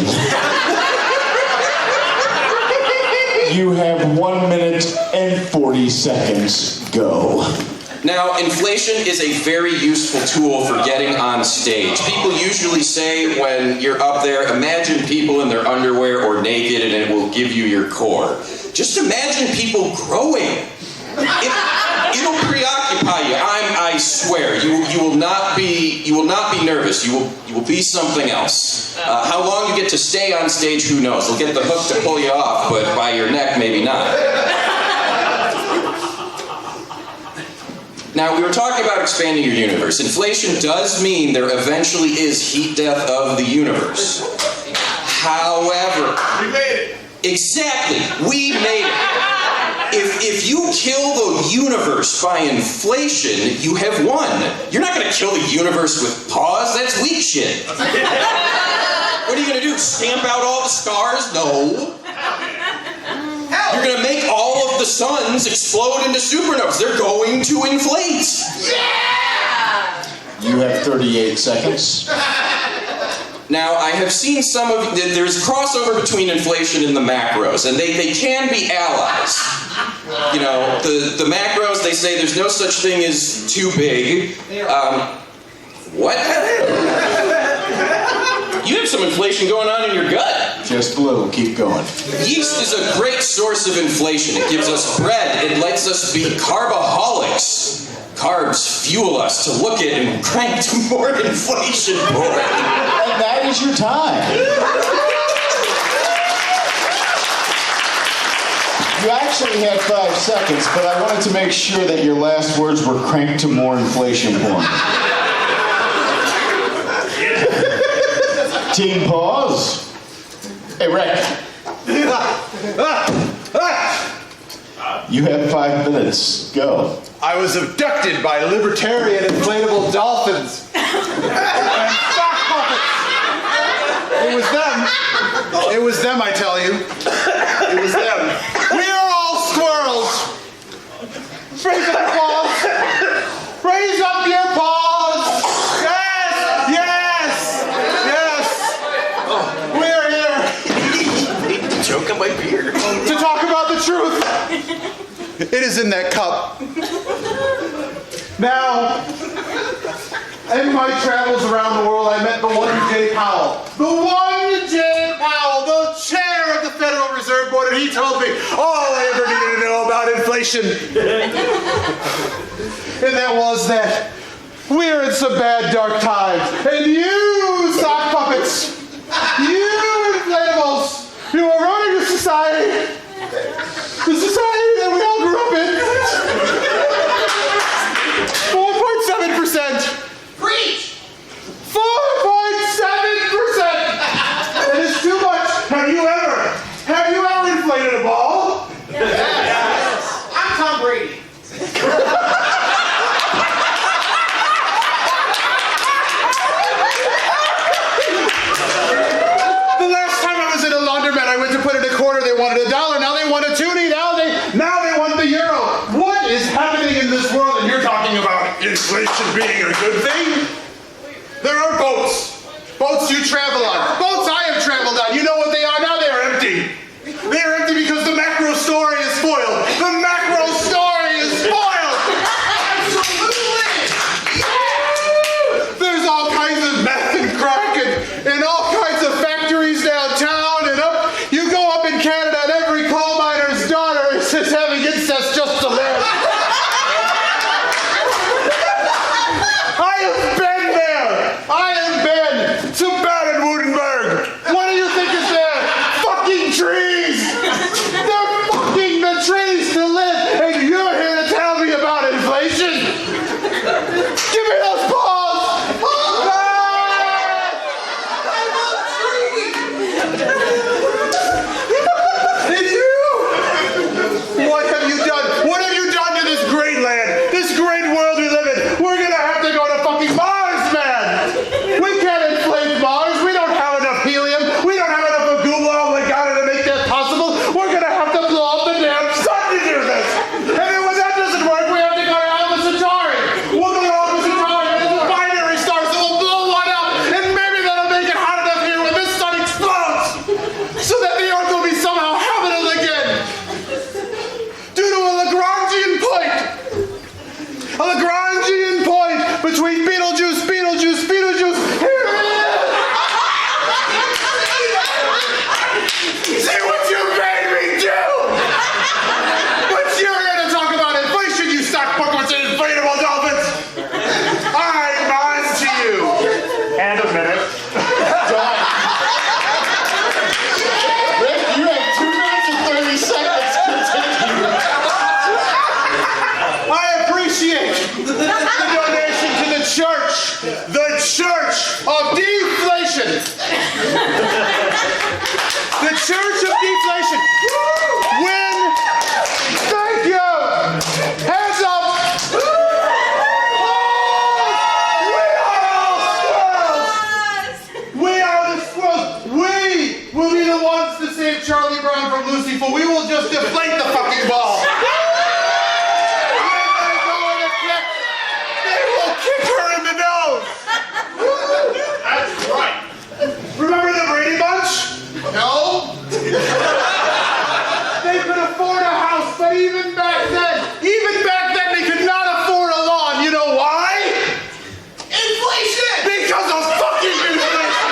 You have 1 minute and 40 seconds. Go. Now, inflation is a very useful tool for getting on stage. People usually say when you're up there, imagine people in their underwear or naked and it will give you your core. Just imagine people growing. It'll preoccupy you. I swear. You will not be nervous. You will be something else. How long you get to stay on stage, who knows? They'll get the hook to pull you off, but by your neck, maybe not. Now, we were talking about expanding your universe. Inflation does mean there eventually is heat death of the universe. However, We made it. exactly, we made it. If you kill the universe by inflation, you have won. You're not going to kill the universe with Paws. That's weak shit. What are you going to do? Stamp out all the stars? No. You're going to make all of the suns explode into supernovas. They're going to inflate. Yeah! You have 38 seconds. Now, I have seen there's crossover between inflation and the macros, and they can be allies. You know, the macros, they say there's no such thing as too big. What? You have some inflation going on in your gut. Just a little, keep going. Yeast is a great source of inflation. It gives us bread. It lets us be carbaholics. Carbs fuel us to look at and crank to more inflation porn. And that is your time. You actually had 5 seconds, but I wanted to make sure that your last words were cranked to more inflation porn. Team Paws. Hey, Rick. You have 5 minutes. Go. I was abducted by libertarian inflatable dolphins. And sock puppets. It was them, I tell you. It was them. We are all squirrels. Raise up your paws. Raise up your paws. Yes. We're here. Choke on my beer. To talk about the truth. It is in that cup. Now, in my travels around the world, I met the one J. Powell. The one J. Powell, the chair of the Federal Reserve Board, and he told me all I ever needed to know about inflation. And that was that we're in some bad dark times. And you, sock puppets, you inflatables, you are running the society. The society that we all grew up in. 4.7%. Preach! 4.7%. That is too much. Have you ever inflated a ball? Yes. I'm Tom Brady. The last time I was in a laundromat, I went to put in a quarter. They wanted $1. Now they want a toonie. Now they want the euro. What is happening in this world? And you're talking about inflation being a good thing? There are boats. Boats you travel on. Boats I have traveled on. You know what they are now? They are empty. They are empty because the macro story is spoiled. The macro story is spoiled. Absolutely. Yeah. There's all kinds of meth and crack and all kinds of factories downtown and up. You go up in Canada and every coal miner's daughter is just having incest just to live. I have been there. I have been to Baden-Württemberg. What do you think is there? Fucking trees. They're fucking the trees to live, and you're here to tell me about inflation? Give me those paws. Ah! Church of Deflation. The Church of Deflation. When, thank you. Hands up. We are the squirrels. We will be the ones to save Charlie Brown from Lucy, for we will just deflate the fucking ball. Remember the Brady Bunch? No. They could afford a house, but even back then, they could not afford a lawn. You know why? Inflation! Because of fucking inflation!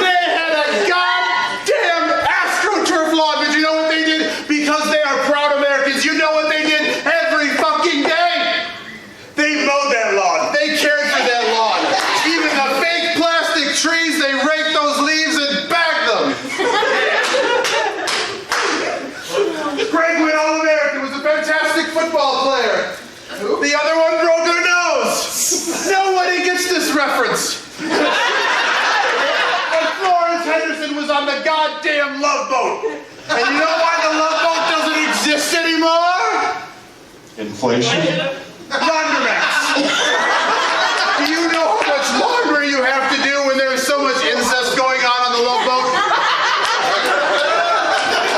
They had a goddamn AstroTurf lawn, but you know what they did? Because they are proud Americans, you know what they did every fucking day? They mowed that lawn. They cared for that lawn. Even the fake plastic trees, they raked those leaves and bagged them. Greg went All-American, was a fantastic football player. The other one broke her nose. Nobody gets this reference. And Florence Henderson was on the goddamn Love Boat. And you know why the Love Boat doesn't exist anymore? Inflation? Laundromats. Do you know how much laundry you have to do when there's so much incest going on the Love Boat?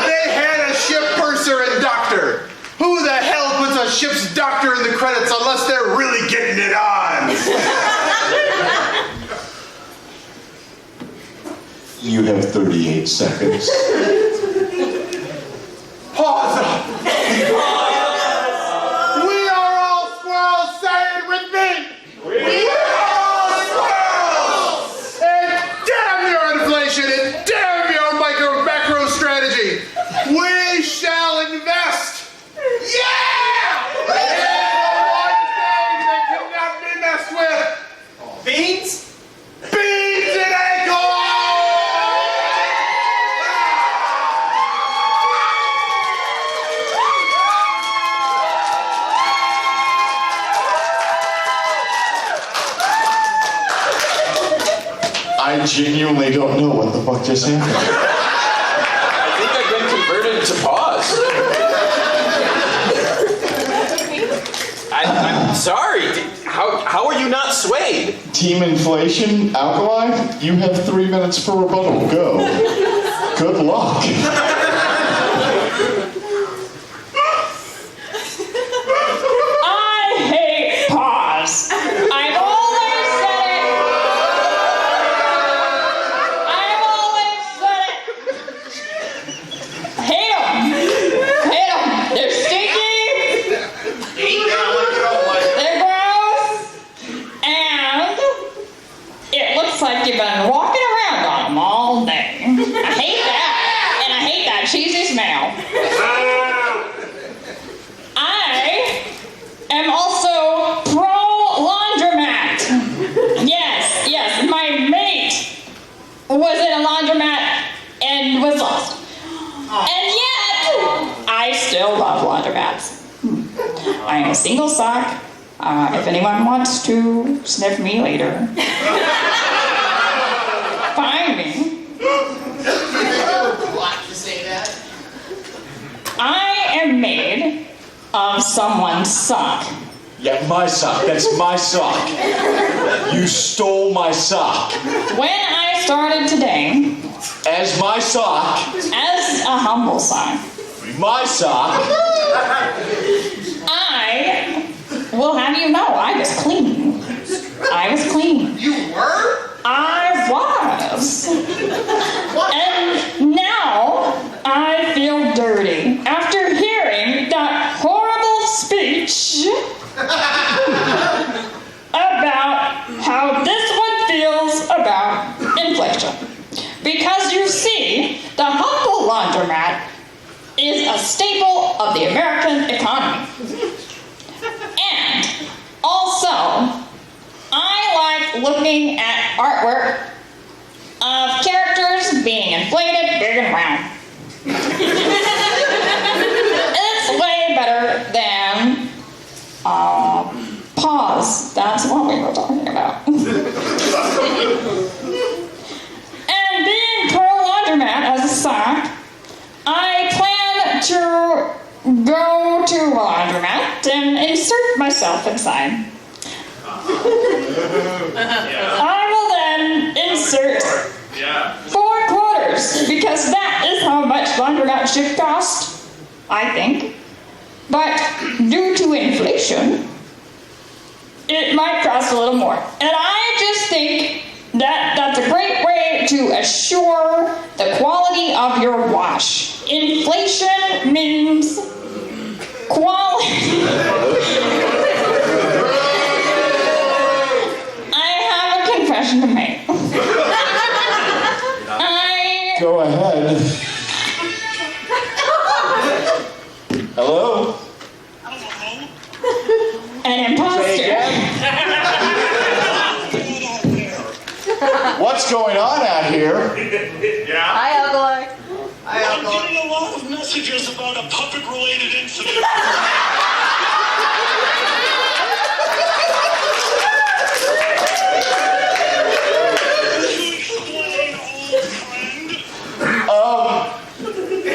They had a ship purser and doctor. Who the hell puts a ship's doctor in the credits unless they're really getting it on? You have 38 seconds. Paws up. We are all squirrels, say it with me. We are all squirrels. And damn your inflation and damn your macro strategy. We shall invest. Yeah! There's one thing that cannot be messed with. Beans? Beans and alcohol! I genuinely don't know what the fuck just happened. I think I've been converted to Paws. I'm sorry. How are you not swayed? Team Inflation, Alkali, you have 3 minutes for rebuttal. Go. Good luck. I hate Paws. I've always said it. I've always said it. Hate them. Hate them. They're stinky. They're gross. And it looks like you've been walking around on them all day. I hate that. And I hate that cheesy smell. I am also pro-laundromat. Yes, my mate was in a laundromat and was lost. And yet, I still love laundromats. I am a single sock. If anyone wants to sniff me later, find me. I am made of someone's sock. Yeah, my sock. That's my sock. You stole my sock. When I started today, As my sock, as a humble sock, my sock, I will have you know I was clean. I was clean. You were? I was. And now I feel dirty after hearing that horrible speech about how this one feels about inflation. Because you see, the humble laundromat is a staple of the American economy. And also, I like looking at artwork of characters being inflated big and round. It's way better than Paws Paws. That's what we were talking about. And being pro-laundromat as a sock, I plan to go to a laundromat and insert myself inside. I will then insert 4 quarters, because that is how much laundromat should cost, I think. But due to inflation, it might cost a little more. And I just think that that's a great way to assure the quality of your wash. Inflation means quality. I have a confession to make. Go ahead. Hello? An imposter. What's going on out here? Hi, Ugly. I'm getting a lot of messages about a puppet-related incident.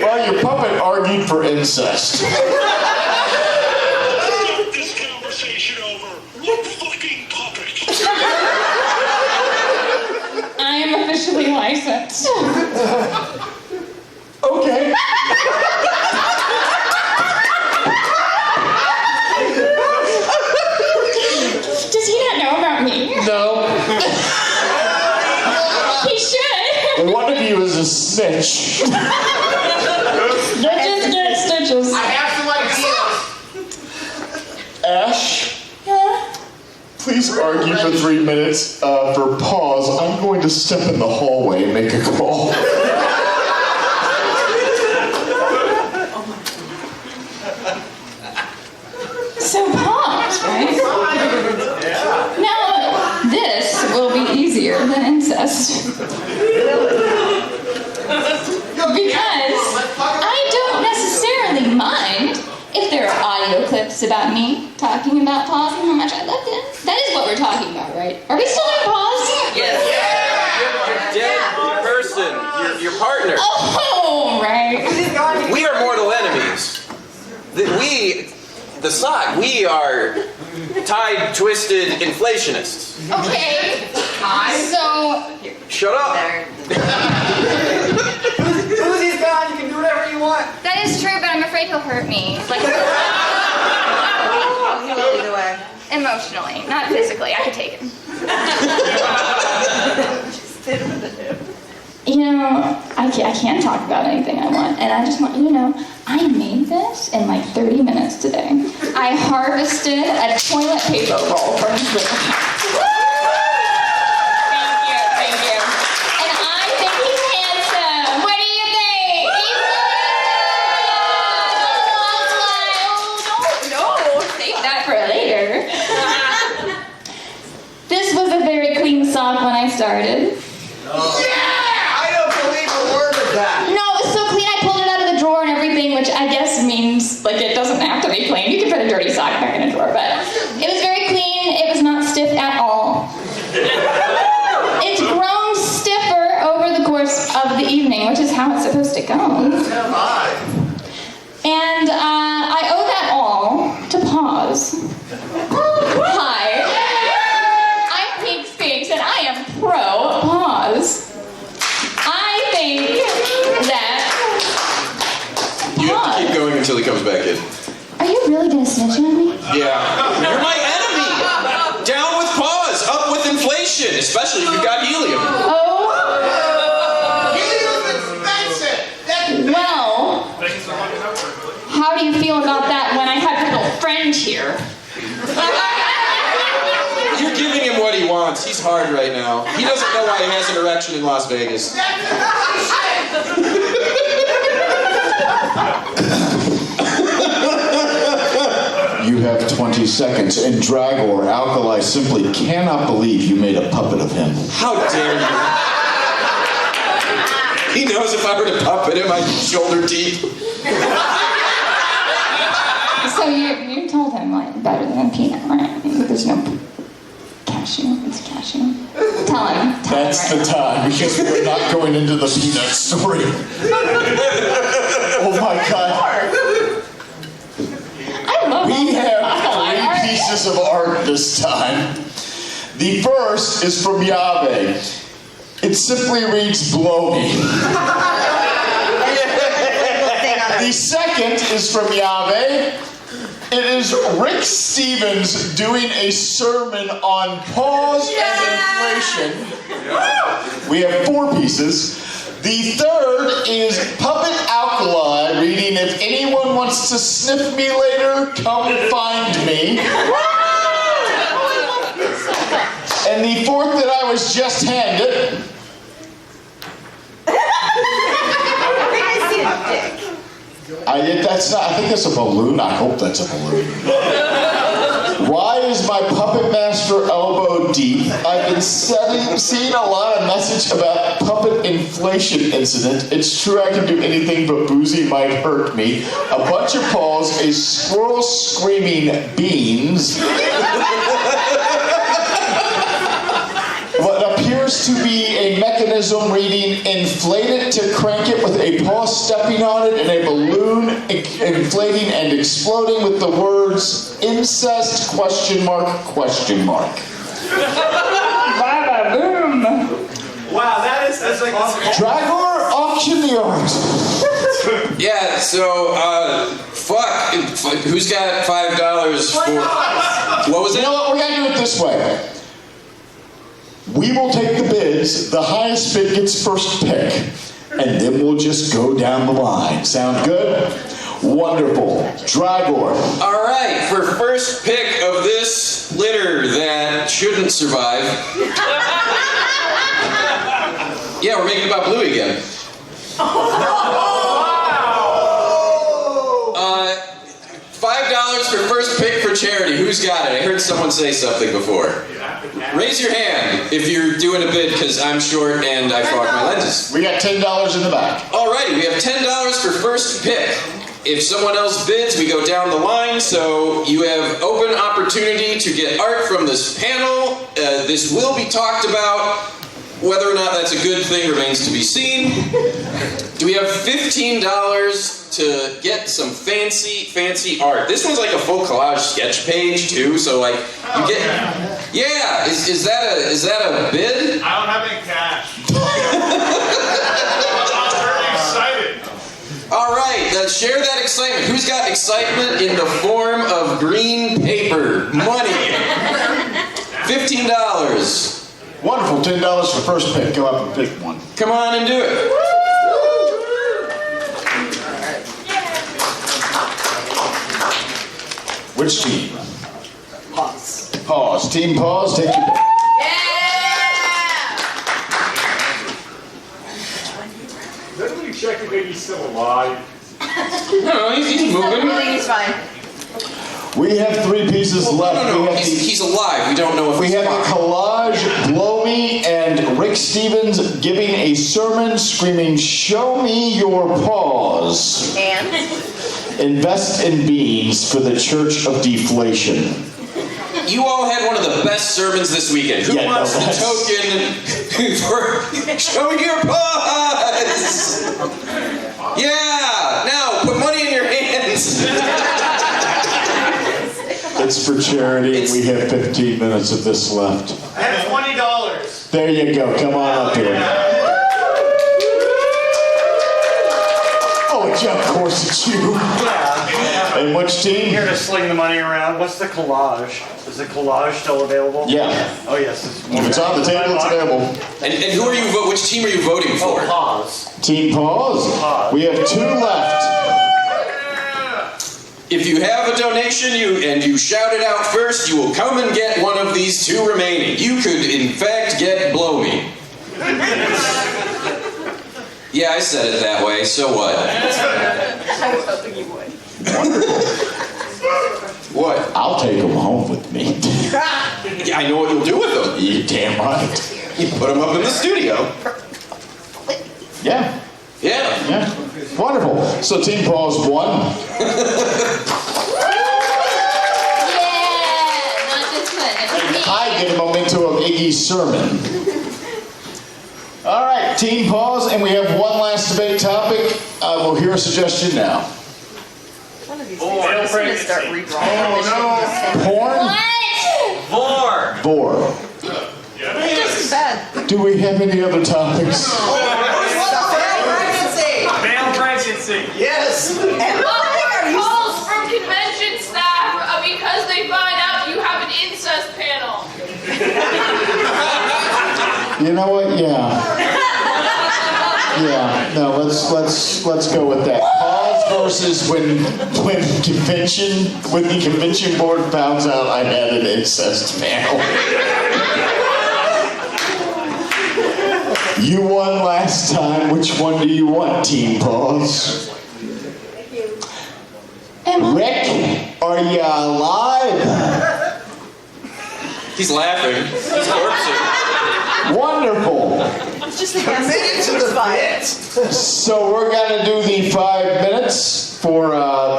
Well, your puppet argued for incest. Start this conversation over. What fucking puppet? I am officially licensed. Okay. Does he not know about me? No. He should. One of you is a snitch. Stitches get stitches. I have some ideas. Ash, please argue for 3 minutes for Paws. I'm going to step in the hallway and make a call. So Paws, right? Now, this will be easier than incest. Because I don't necessarily mind if there are audio clips about me talking about Paws and how much I loved him. That is what we're talking about, right? Are we still doing Paws? Yes. Dead person, your partner. Oh, right. We are mortal enemies. The sock, we are tied, twisted inflationists. Okay. So. Shut up. Uzi's gone, you can do whatever you want. That is true, but I'm afraid he'll hurt me. Like. He will either way. Emotionally, not physically. I could take it. You know, I can't talk about anything I want, and I just want you to know, I made this in like 30 minutes today. I harvested a toilet paper roll from his little house. Thank you. And I think he's handsome. What do you think? No, save that for later. This was a very clean sock when I started. That. No, it was so clean I pulled it out of the drawer and everything, which I guess means like it doesn't have to be clean. You can put a dirty sock back in a drawer, but it was very clean. It was not stiff at all. It's grown stiffer over the course of the evening, which is how it's supposed to go. And I owe that all to Paws. Hi. I'm Pink Sphinx and I am pro Paws. I think that You have to keep going until he comes back in. Are you really gonna snitch on me? Yeah. You're my enemy! Down with Paws, up with inflation, especially if you've got helium. Oh. Helium's expensive. Well, how do you feel about that when I have your little friend here? You're giving him what he wants. He's hard right now. He doesn't know why he has an erection in Las Vegas. You have 20 seconds. And Drag or Alkali simply cannot believe you made a puppet of him. How dare you? He knows if I were to puppet him, I'd be shoulder deep. So So you told him like better than peanut, right? There's no cashew. It's cashew. Tell him. That's the time, because we're not going into the peanut story. Oh my God. We have 3 pieces of art this time. The first is from Yahweh. It simply reads, blow me. The second is from Yahweh. It is Rick Stevens doing a sermon on Paws and inflation. We have 4 pieces. The third is Puppet Alkali reading, if anyone wants to sniff me later, come find me. And the fourth that I was just handed. I think that's a balloon. I hope that's a balloon. Why is my puppet master elbow deep? I've been seeing a lot of message about puppet inflation incident. It's true I can do anything but boozy might hurt me. A bunch of paws, a squirrel screaming beans. What appears to be a mechanism reading inflate it to crank it with a paw stepping on it and a balloon inflating and exploding with the words incest ? Ba-ba-boom. Wow, that's like Dragor, auction the art. Yeah, so, fuck. Who's got $5 for... What was it? You know what? We're going to do it this way. We will take the bids. The highest bid gets first pick. And then we'll just go down the line. Sound good? Wonderful. Dragor. All right, for first pick of this litter that shouldn't survive. Yeah, we're making it about Bluey again. $5 for first pick for charity. Who's got it? I heard someone say something before. Raise your hand if you're doing a bid, because I'm short and I fogged my lenses. We got $10 in the back. Alrighty, we have $10 for first pick. If someone else bids, we go down the line, so you have open opportunity to get art from this panel. This will be talked about. Whether or not that's a good thing remains to be seen. Do we have $15 to get some fancy art? This one's like a full collage sketch page too, so like you get. Yeah, is that a bid? I don't have any cash. I'm very excited. All right, let's share that excitement. Who's got excitement in the form of green paper? Money. $15. Wonderful. $10 for first pick. Go up and pick one. Come on and do it. Which team? Paws. Paws. Team Paws, take your pick. Does anybody check if he's still alive? No, he's moving. He's fine. We have 3 pieces left. No. He's alive. We don't know if we have the collage, Blow Me, and Rick Stevens giving a sermon screaming, show me your paws. And? Invest in beans for the Church of Deflation. You all had one of the best sermons this weekend. Who wants the token for showing your paws? Yeah! Now, put money in your hands. It's for charity, and we have 15 minutes of this left. I have $20. There you go. Come on up here. Oh, yeah, of course it's you. Yeah. And which team? Here to sling the money around. What's the collage? Is the collage still available? Yeah. Oh, yes. If it's on the table, it's available. And who are you? Which team are you voting for? Paws. Team Paws. We have 2 left. If you have a donation and you shout it out first, you will come and get one of these 2 remaining. You could, in fact, get Blow Me. Yeah, I said it that way. So what? I was hoping you would. Wonderful. What? I'll take them home with me. Yeah, I know what you'll do with them. You're damn right. You put them up in the studio. Yeah. Yeah. Yeah. Wonderful. So Team Paws won. I get a memento of Iggy's sermon. All right, Team Paws, and we have one last debate topic. We'll hear a suggestion now. One of these days, I'm just going to start redrawing. Oh no! Porn? Vor. Bore. It's just as bad. Do we have any other topics? Male pregnancy. Yes. Calls from convention staff because they find out you have an incest panel. You know what? Yeah. Yeah. No. Let's go with that. Pause versus when the convention board found out I had an incest panel. You won last time. Which one do you want, Team Paws? Rick, are you alive? He's laughing. He's corpsing. Wonderful. It's just the committed to the fight. So we're gonna do the 5 minutes for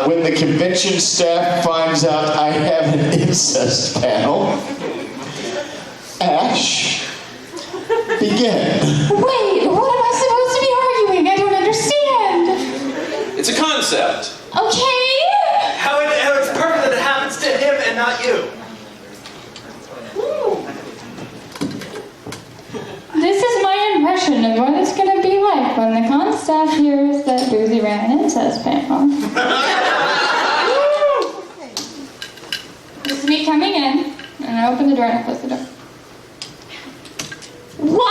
when the convention staff finds out I have an incest panel. Ash, begin. Wait, what am I supposed to be arguing? I don't understand. It's a concept. Okay. How it's perfect that it happens to him and not you. This is my impression of what it's going to be like when the con staff hears that Boozy ran an incest panel. This is me coming in, and I open the door and I close the door. What?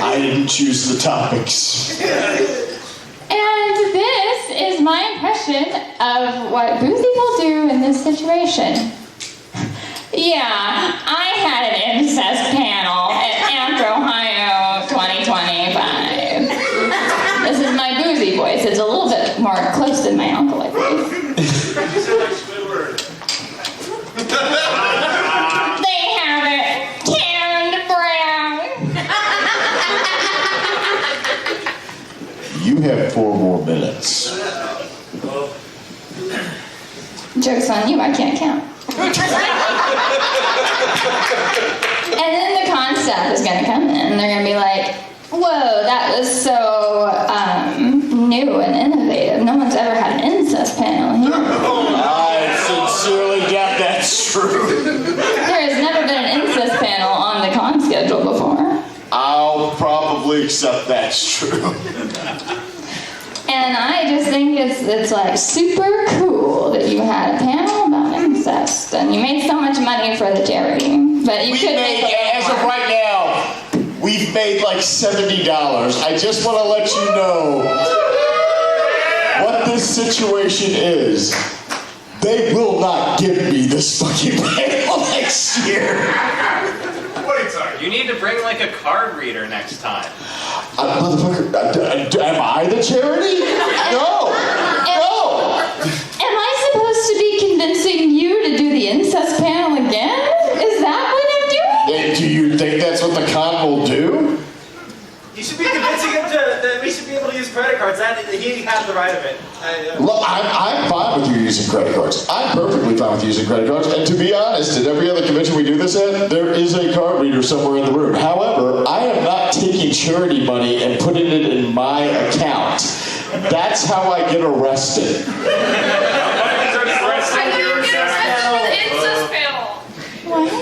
I didn't choose the topics. And this is my impression of what Boozy will do in this situation. Yeah, I had an incest panel at AnthrOhio 2025. This is my Boozy voice. It's a little bit more close than my uncle, I believe. They have it canned brown. You have 4 more minutes. Joke's on you, I can't count. And then the con staff is going to come in and they're going to be like, whoa, that was so new and innovative. No one's ever had an incest panel here. I sincerely doubt that's true. There has never been an incest panel on the con schedule before. I'll probably accept that's true. And I just think it's like super cool that you had a panel about incest and you made so much money for the charity. But you could make as of right now, we've made like $70. I just want to let you know what this situation is. They will not give me this fucking panel next year. You need to bring like a card reader next time. Motherfucker, am I the charity? No. No. Am I supposed to be convincing you to do the incest panel again? Is that what I'm doing? Do you think that's what the con will do? You should be convincing him that we should be able to use credit cards. He has the right of it. Look, I'm fine with you using credit cards. I'm perfectly fine with you using credit cards. And to be honest, at every other convention we do this at, there is a card reader somewhere in the room. However, I am not taking charity money and putting it in my account. That's how I get arrested. How do you get arrested for the incest panel? What?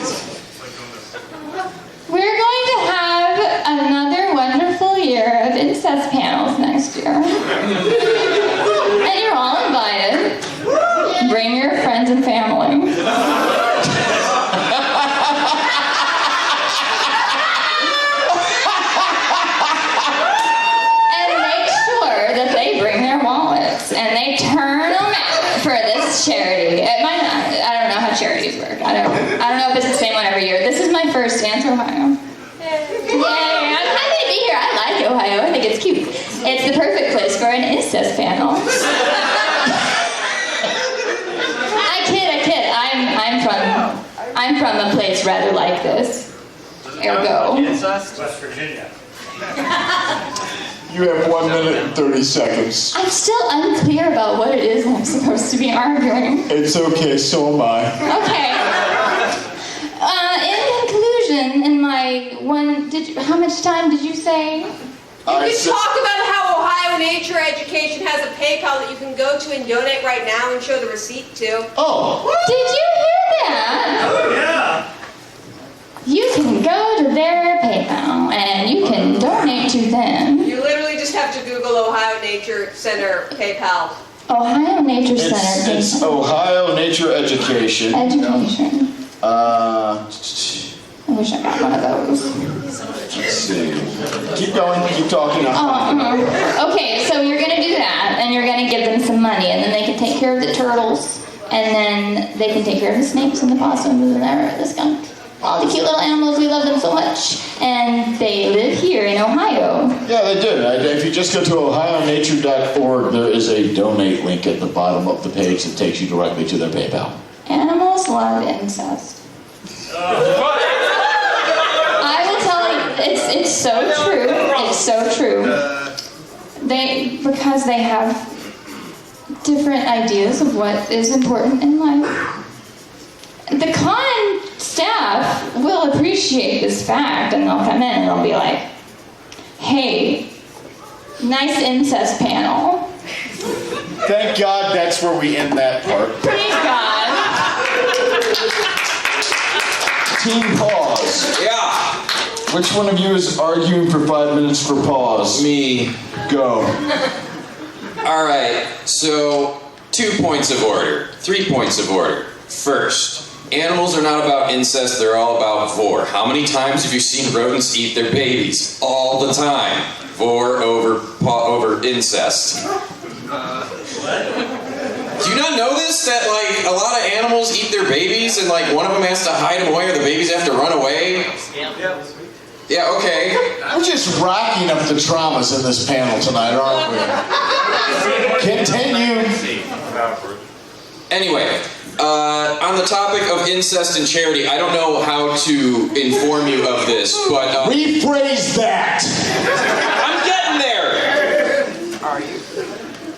We're going to have another wonderful year of incest panels next year. And you're all invited. Bring your friends and family. And make sure that they bring their wallets and they turn them out for this charity. I don't know how charities work. I don't know if it's the same one every year. This is my first AnthrOhio. Yay! I'm happy to be here. I like Ohio. I think it's cute. It's the perfect place for an incest panel. I kid. I'm from a place rather like this. Ergo. Incest? West Virginia. You have 1 minute and 30 seconds. I'm still unclear about what it is I'm supposed to be arguing. It's okay, so am I. Okay. In conclusion, in my one, how much time did you say? You can talk about how Ohio Nature Education has a PayPal that you can go to and donate right now and show the receipt to. Oh. Did you hear that? Oh, yeah. You can go to their PayPal and you can donate to them. You literally just have to Google Ohio Nature Center PayPal. See. Nature Center. It's Ohio Nature Education. Education. I wish I got one of those. Let's see. Keep going. Keep talking. Okay, so you're gonna do that, and you're gonna give them some money, and then they can take care of the turtles, and then they can take care of the snakes and the possums and the skunk. All the cute little animals, we love them so much. And they live here in Ohio. Yeah, they do. If you just go to ohionature.org, there is a donate link at the bottom of the page that takes you directly to their PayPal. Animals love incest. I will tell you, it's so true. It's so true. Because they have different ideas of what is important in life. The con staff will appreciate this fact, and they'll come in and they'll be like, "Hey, nice incest panel." Thank God that's where we end that part. Praise God. Team Paws. Yeah. Which one of you is arguing for 5 minutes for Paws? Me. Go. All right, so 2 points of order, 3 points of order. First, animals are not about incest, they're all about vor. How many times have you seen rodents eat their babies? All the time. Vor over incest. Do you not know this? That like a lot of animals eat their babies and like one of them has to hide them away or the babies have to run away? Yeah, okay. We're just racking up the traumas in this panel tonight, aren't we? Continue. Anyway, on the topic of incest and charity, I don't know how to inform you of this, but... rephrase that! I'm getting there! Are you?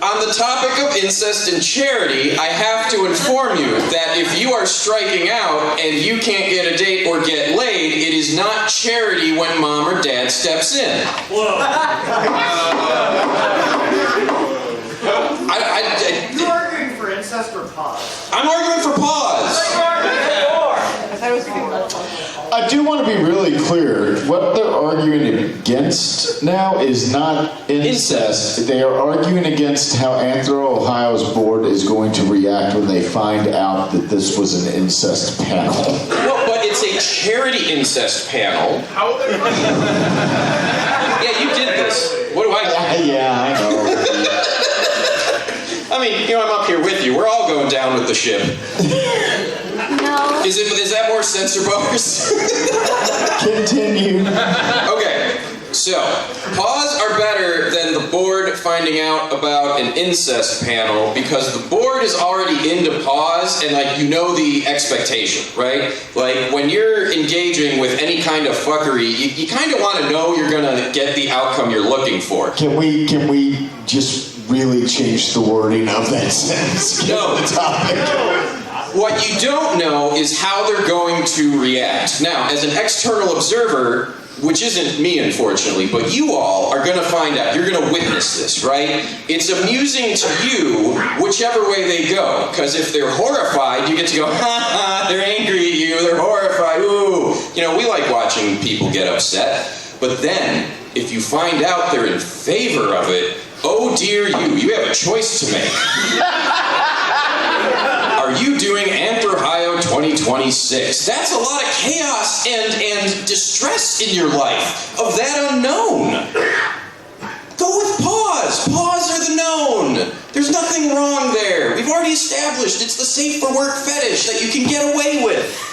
On the topic of incest and charity, I have to inform you that if you are striking out and you can't get a date or get laid, it is not charity when mom or dad steps in. Whoa. You're arguing for incest or Paws? I'm arguing for Paws. I do want to be really clear. What they're arguing against now is not incest. They are arguing against how AnthrOhio's board is going to react when they find out that this was an incest panel. Well, but it's a charity incest panel. How are they Yeah, you did this. What do I do? Yeah, I know. I mean, you know, I'm up here with you. We're all going down with the ship. No. Is that more censor bars? Continue. Okay, so Paws are better than the board finding out about an incest panel because the board is already into Paws and like you know the expectation, right? Like when you're engaging with any kind of fuckery, you kind of want to know you're gonna get the outcome you're looking for. Can we just really change the wording of that sentence? No. The topic. What you don't know is how they're going to react. Now, as an external observer, which isn't me, unfortunately, but you all are going to find out. You're going to witness this, right? It's amusing to you whichever way they go. Because if they're horrified, you get to go, ha ha, they're angry at you, they're horrified, ooh. You know, we like watching people get upset. But then, if you find out they're in favor of it, oh dear you have a choice to make. Are you doing AnthrOhio 2026? That's a lot of chaos and distress in your life of that unknown. Go with Paws. Paws are the known. There's nothing wrong there. We've already established it's the safe for work fetish that you can get away with.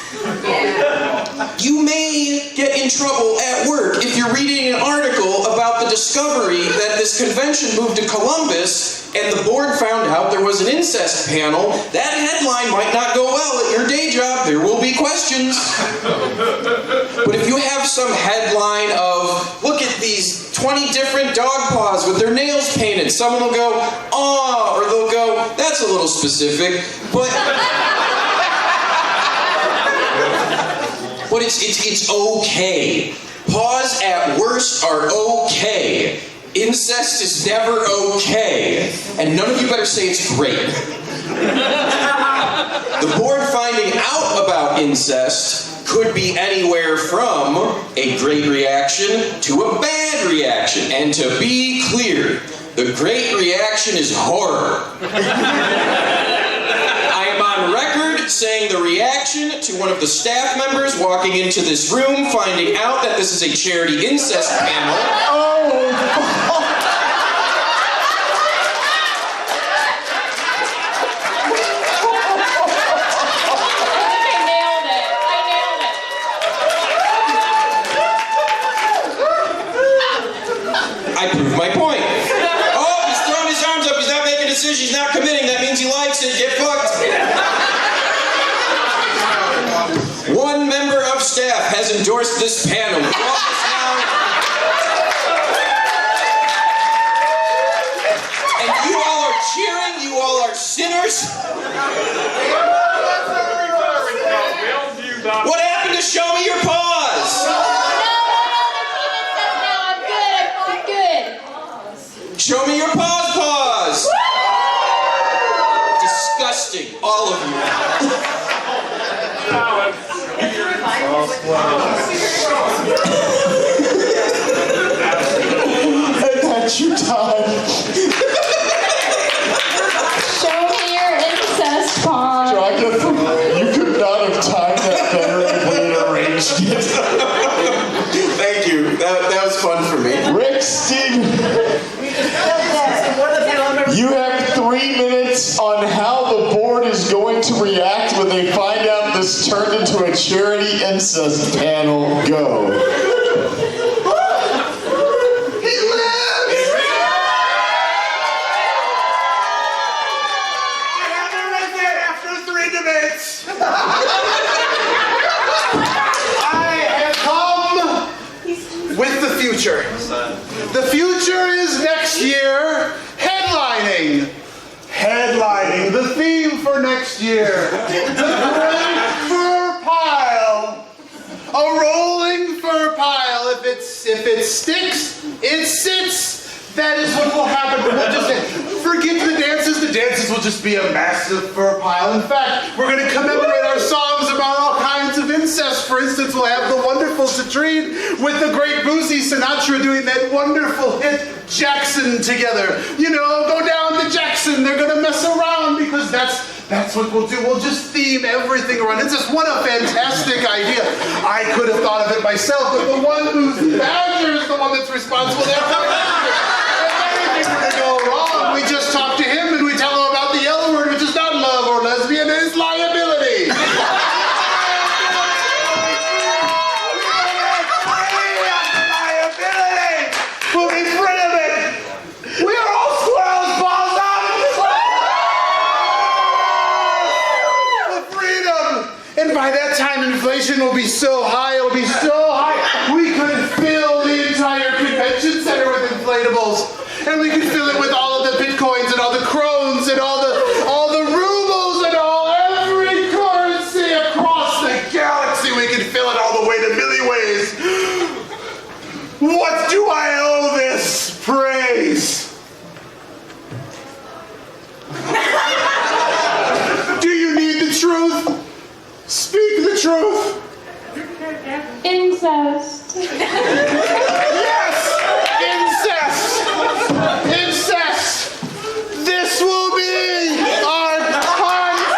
You may get in trouble at work if you're reading an article about the discovery that this convention moved to Columbus and the board found out there was an incest panel. That headline might not go well at your day job. There will be questions. But if you have some headline of, look at these 20 different dog paws with their nails painted. Someone will go, "Aw," or they'll go, "That's a little specific," but it's okay. Paws at worst are okay. Incest is never okay. And none of you better say it's great. The board finding out about incest could be anywhere from a great reaction to a bad reaction. And to be clear, the great reaction is horror. I am on record saying the reaction to one of the staff members walking into this room finding out that this is a charity incest panel. I proved my point. Oh, he's throwing his arms up. He's not making decisions. He's not committing. That means he likes it. Get fucked. One member of staff has endorsed this panel. And you all are cheering. You all are sinners. What happened to show me your paws? Show me your paws! Disgusting, all of you. And that's your time. Show me your incest paws. You could not have timed that better if we had arranged it. Thank you. That was fun for me. Rick, Steve. You have 3 minutes on how the board is going to react when they find out this turned into a charity incest panel. Go. He lives! I have arisen after 3 debates. I have come with the future. The future is next year. Headlining the theme for next year. The great fur pile. A rolling fur pile. If it sticks, it sits. That is what will happen. We'll just forget the dances. The dances will just be a massive fur pile. In fact, we're going to commemorate our songs about all kinds of incest. For instance, we'll have the wonderful Citrine with the great Boozy Sinatra doing that wonderful hit Jackson together. You know, go down to Jackson. They're going to mess around because that's what we'll do. We'll just theme everything around. It's just what a fantastic idea. I could have thought of it myself, but the one who's Badger is the one that's responsible. If anything were to go wrong, we just talk to him and we tell him about the L word, which is not love or lesbian, it is liability. We'll be free of it. We are all squirrels, balls up. For freedom. And by that time, inflation will be so high, it'll be so high, we could fill the entire convention center with inflatables. And we could fill it with all of the bitcoins and all the crones and all the rubles and every currency across the galaxy. We could fill it all the way to Millie Ways. What do I owe this praise? Do you need the truth? Speak the truth. Incest. Yes! Incest! This will be our concert!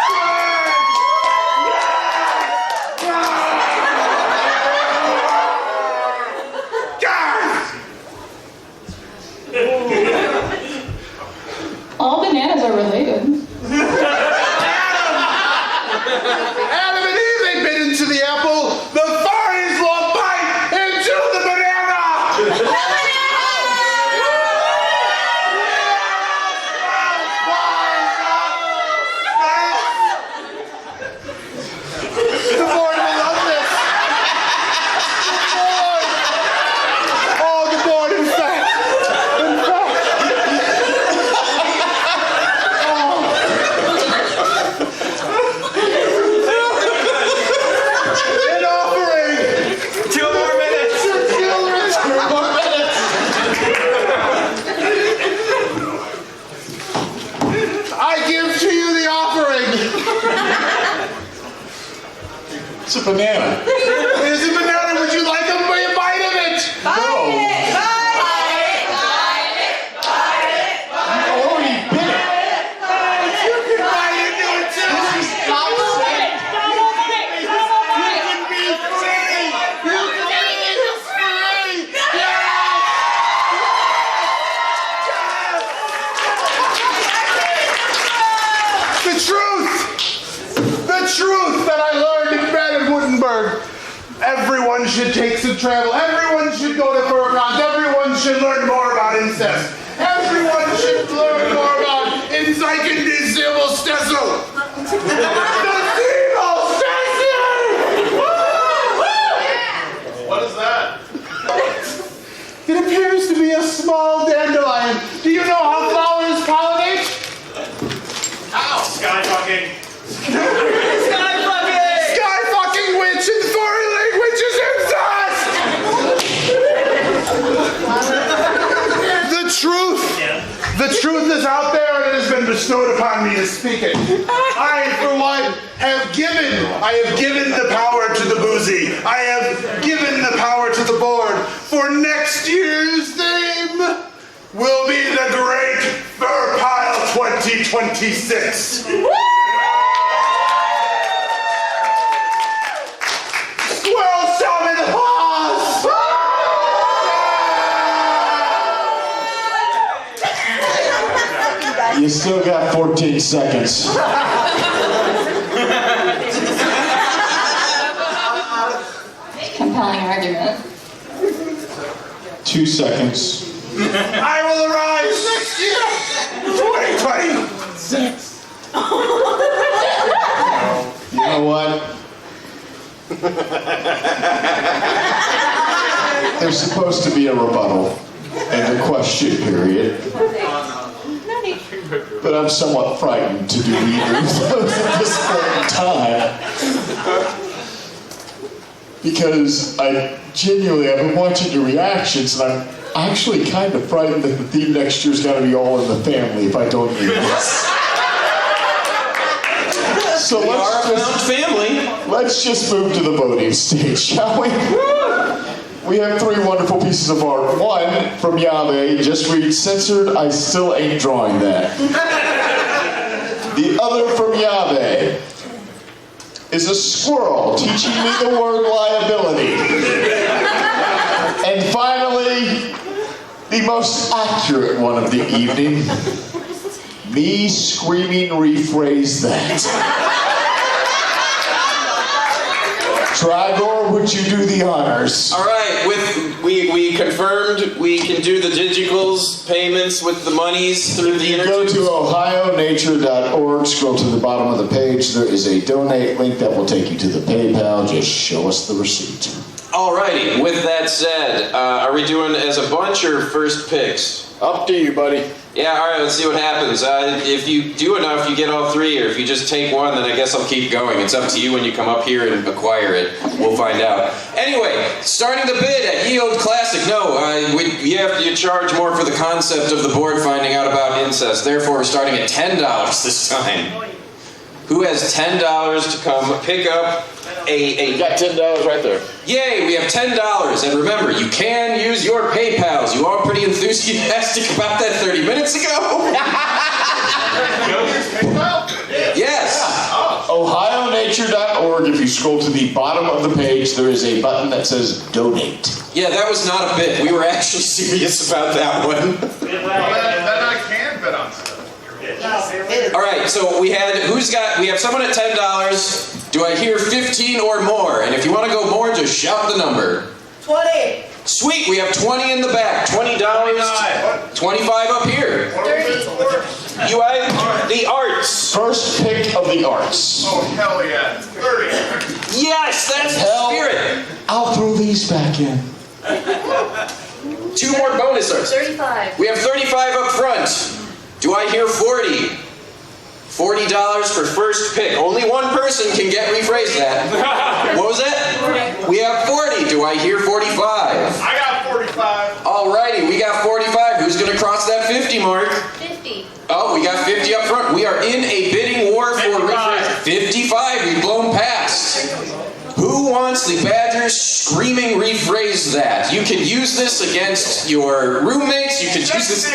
All bananas are related. Adam and Eve, they bit into the apple. The furries will bite into the banana! It's a banana. It is a banana. Would you like a bite of it? No. The truth that I learned in bed in Wittenberg. Everyone should take some travel. Everyone should go to Furcons. Everyone should learn more about incest. Everyone should learn more about Inzeichen die Silberstessel. What is that? It appears to be a small dandelion. Do you know how flowers pollinate? Ow! Sky fucking. Sky fucking witch in foreign language is incest! The truth is out there and it has been bestowed upon me to speak it. I, for one, have given the power to the boozy. I have given the power to the board. For next year's theme will be the Great Fur Pile 2026. Squirrel summon Paws! You still got 14 seconds. Compelling argument. 2 seconds. I will arise next year! 2026! You know what? There's supposed to be a rebuttal and a question period. But I'm somewhat frightened to do either of those at this point in time. Because I've been watching your reactions, and I'm actually kind of frightened that the theme next year's got to be all in the family if I don't do this. So let's just move to the voting stage, shall we? We have 3 wonderful pieces of art. One from Yahweh, just read censored, I still ain't drawing that. The other from Yahweh is a squirrel teaching me the word liability. And finally, the most accurate one of the evening, me screaming rephrase that. Trigor, would you do the honors? All right, we confirmed we can do the digicals payments with the monies through the internet. Go to ohionature.org, scroll to the bottom of the page. There is a donate link that will take you to the PayPal. Just show us the receipt. Alrighty, with that said, are we doing as a bunch or first picks? Up to you, buddy. Yeah, alright, let's see what happens. If you do enough, you get all 3, or if you just take one, then I guess I'll keep going. It's up to you when you come up here and acquire it. We'll find out. Anyway, starting the bid at Ye Olde Classic. No, you have to charge more for the concept of the board finding out about incest. Therefore, we're starting at $10 this time. Who has $10 to come pick up You got $10 right there. Yay, we have $10. And remember, you can use your PayPals. You all pretty enthusiastic about that 30 minutes ago? Yes. ohionature.org. If you scroll to the bottom of the page, there is a button that says donate. Yeah, that was not a bit. We were actually serious about that one. Then I can bet on stuff. All right, so we have someone at $10. Do I hear 15 or more? And if you want to go more, just shout the number. 20. Sweet, we have 20 in the back. $20. 25 up here. 30. You have the arts. First pick of the arts. Oh, hell yeah. 30. Yes, that's the spirit. I'll throw these back in. 2 more bonus arts. 35. We have 35 up front. Do I hear 40? $40 for first pick. Only one person can get rephrased that. What was that? 40. We have 40. Do I hear 45? I got 45. Alrighty, we got 45. Who's going to cross that 50 mark? 50. Oh, we got 50 up front. We are in a bidding war for rephrase. 55. We've blown past. Wansley Badgers screaming rephrase that. You can use this against your roommates. You can use this.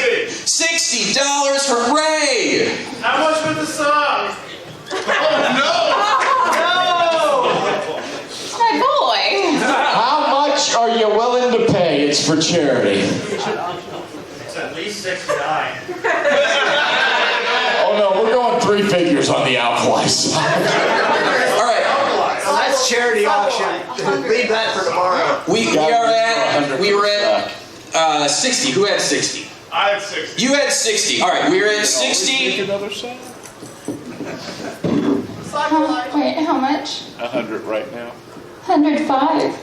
$60. Hooray! How much for the song? My boy. How much are you willing to pay? It's for charity. It's at least 69. Oh no, we're going 3 figures on the alkali side. All right. Well, that's charity auction. Leave that for tomorrow. We were at 60. Who had 60? I had 60. You had 60. All right, we were at 60. Wait, how much? 100 right now. 105.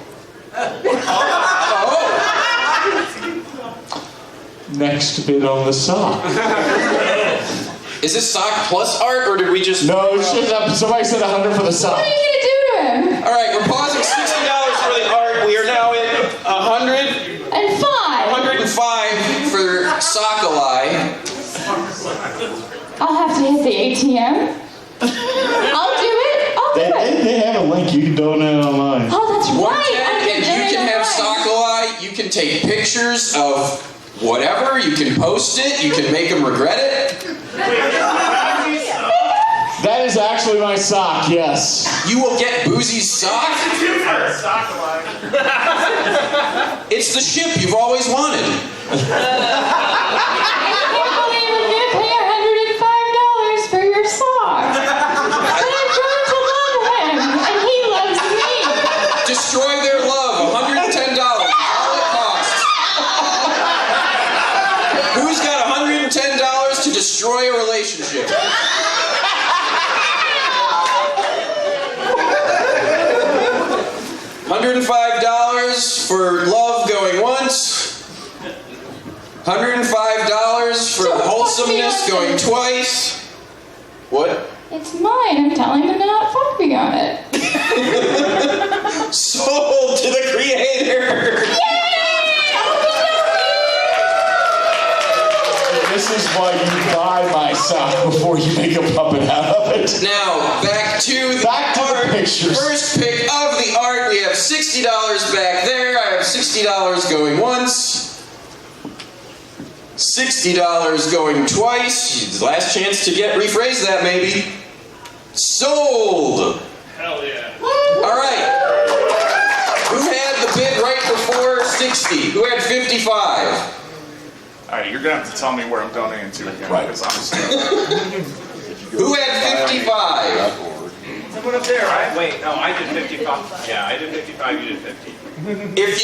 Next bid on the sock. Is this sock plus art, or did we just... No, it's just somebody said 100 for the sock. What are you gonna do to him? All right, we're pausing $60 for the art. We are now at 105 for Sokolai. I'll have to hit the ATM. I'll do it. I'll do it. They have a link. You can donate online. Oh, that's right. And you can have Sokolai. You can take pictures of whatever. You can post it. You can make them regret it. That is actually my sock, yes. You will get Boozy's sock. It's the ship you've always wanted. I can't believe I'm gonna pay $105 for your sock. But I'm going to love him, and he loves me. Destroy their love. $110. All it costs. Who's got $110 to destroy a relationship? $105 for love going once. $105 for wholesomeness going twice. What? It's mine. I'm telling him to not fuck me on it. Sold to the creator. This is why you buy my sock before you make a puppet out of it. Now, back to the art. Pictures. First pick of the art. We have $60 back there. I have $60 going once. $60 going twice. Last chance to rephrase that, maybe. Sold. Hell yeah. All right. Who had the bid right before 60? Who had 55? All right, you're gonna have to tell me where I'm donating to again, because I'm still. Who had 55? Someone up there, right? Wait, no, I did 55. Yeah, I did 55. You did 50. If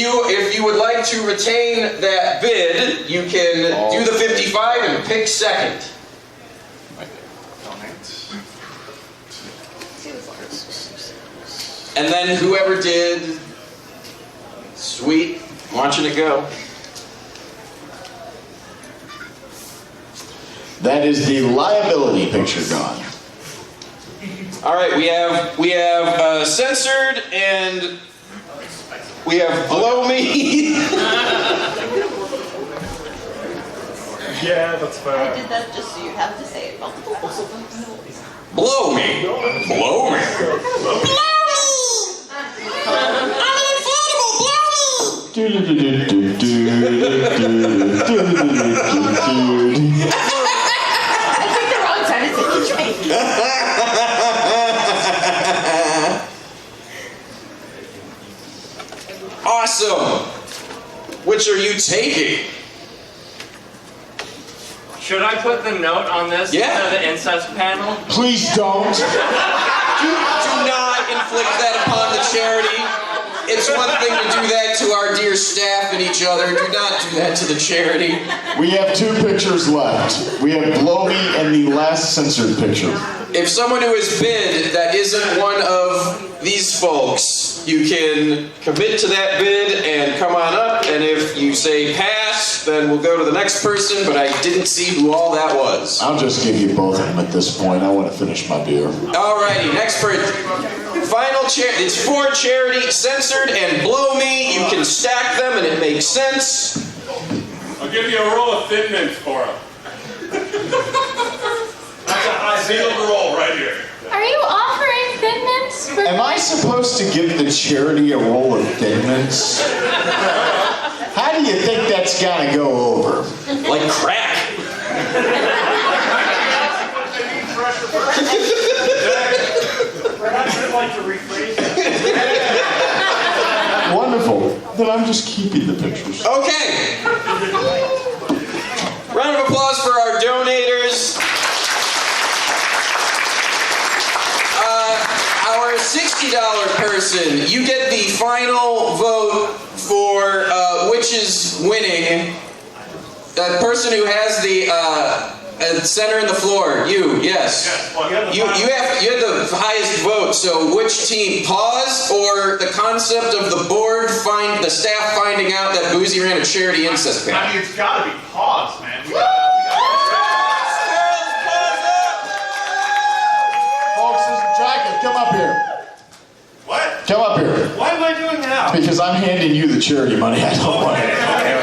you would like to retain that bid, you can do the 55 and pick second. And then whoever did, sweet, watching it go. That is the liability picture gone. All right, we have censored and we have blow me. Yeah, that's fair. I did that just so you have to say it multiple times. Blow me. Blow me. Awesome. Which are you taking? Should I put the note on this? Yeah. The incest panel? Please don't. Do not inflict that upon the charity. It's one thing to do that to our dear staff and each other. Do not do that to the charity. We have 2 pictures left. We have Blow Me and the last censored picture. If someone who has bid that isn't one of these folks, you can commit to that bid and come on up, and if you say pass, then we'll go to the next person, but I didn't see who all that was. I'll just give you both of them at this point. I want to finish my beer. Alrighty, next person. Final it's for charity, censored and Blow Me. You can stack them and it makes sense. I'll give you a roll of Thin Mints for him. That's a high sealed roll right here. Are you offering Thin Mints? Am I supposed to give the charity a roll of Thin Mints? How do you think that's gonna go over? Like crack. Perhaps I'd like to rephrase that. Wonderful. Then I'm just keeping the pictures. Okay. Round of applause for our donators. Our $60 person, you get the final vote for which is winning. The person who has the center in the floor. You, yes. You had the highest vote. So which team? Paws or the concept of the board the staff finding out that Boozy ran a charity incest panel? I mean, it's gotta be Paws, man. Folks, this is Jacket. Come up here. What? Come up here. What am I doing now? Because I'm handing you the charity money. I don't want it.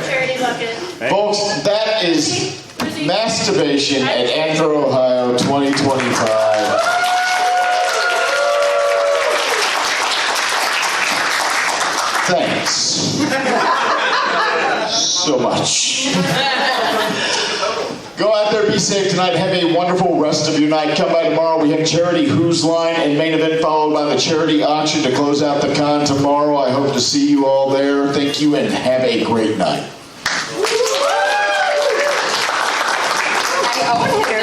Charity bucket. Folks, that is Masturbation at AnthrOhio 2025. Thanks so much. Go out there, be safe tonight. Have a wonderful rest of your night. Come by tomorrow. We have Charity Who's Line and main event followed by the charity auction to close out the con tomorrow. I hope to see you all there. Thank you and have a great night. I want to hear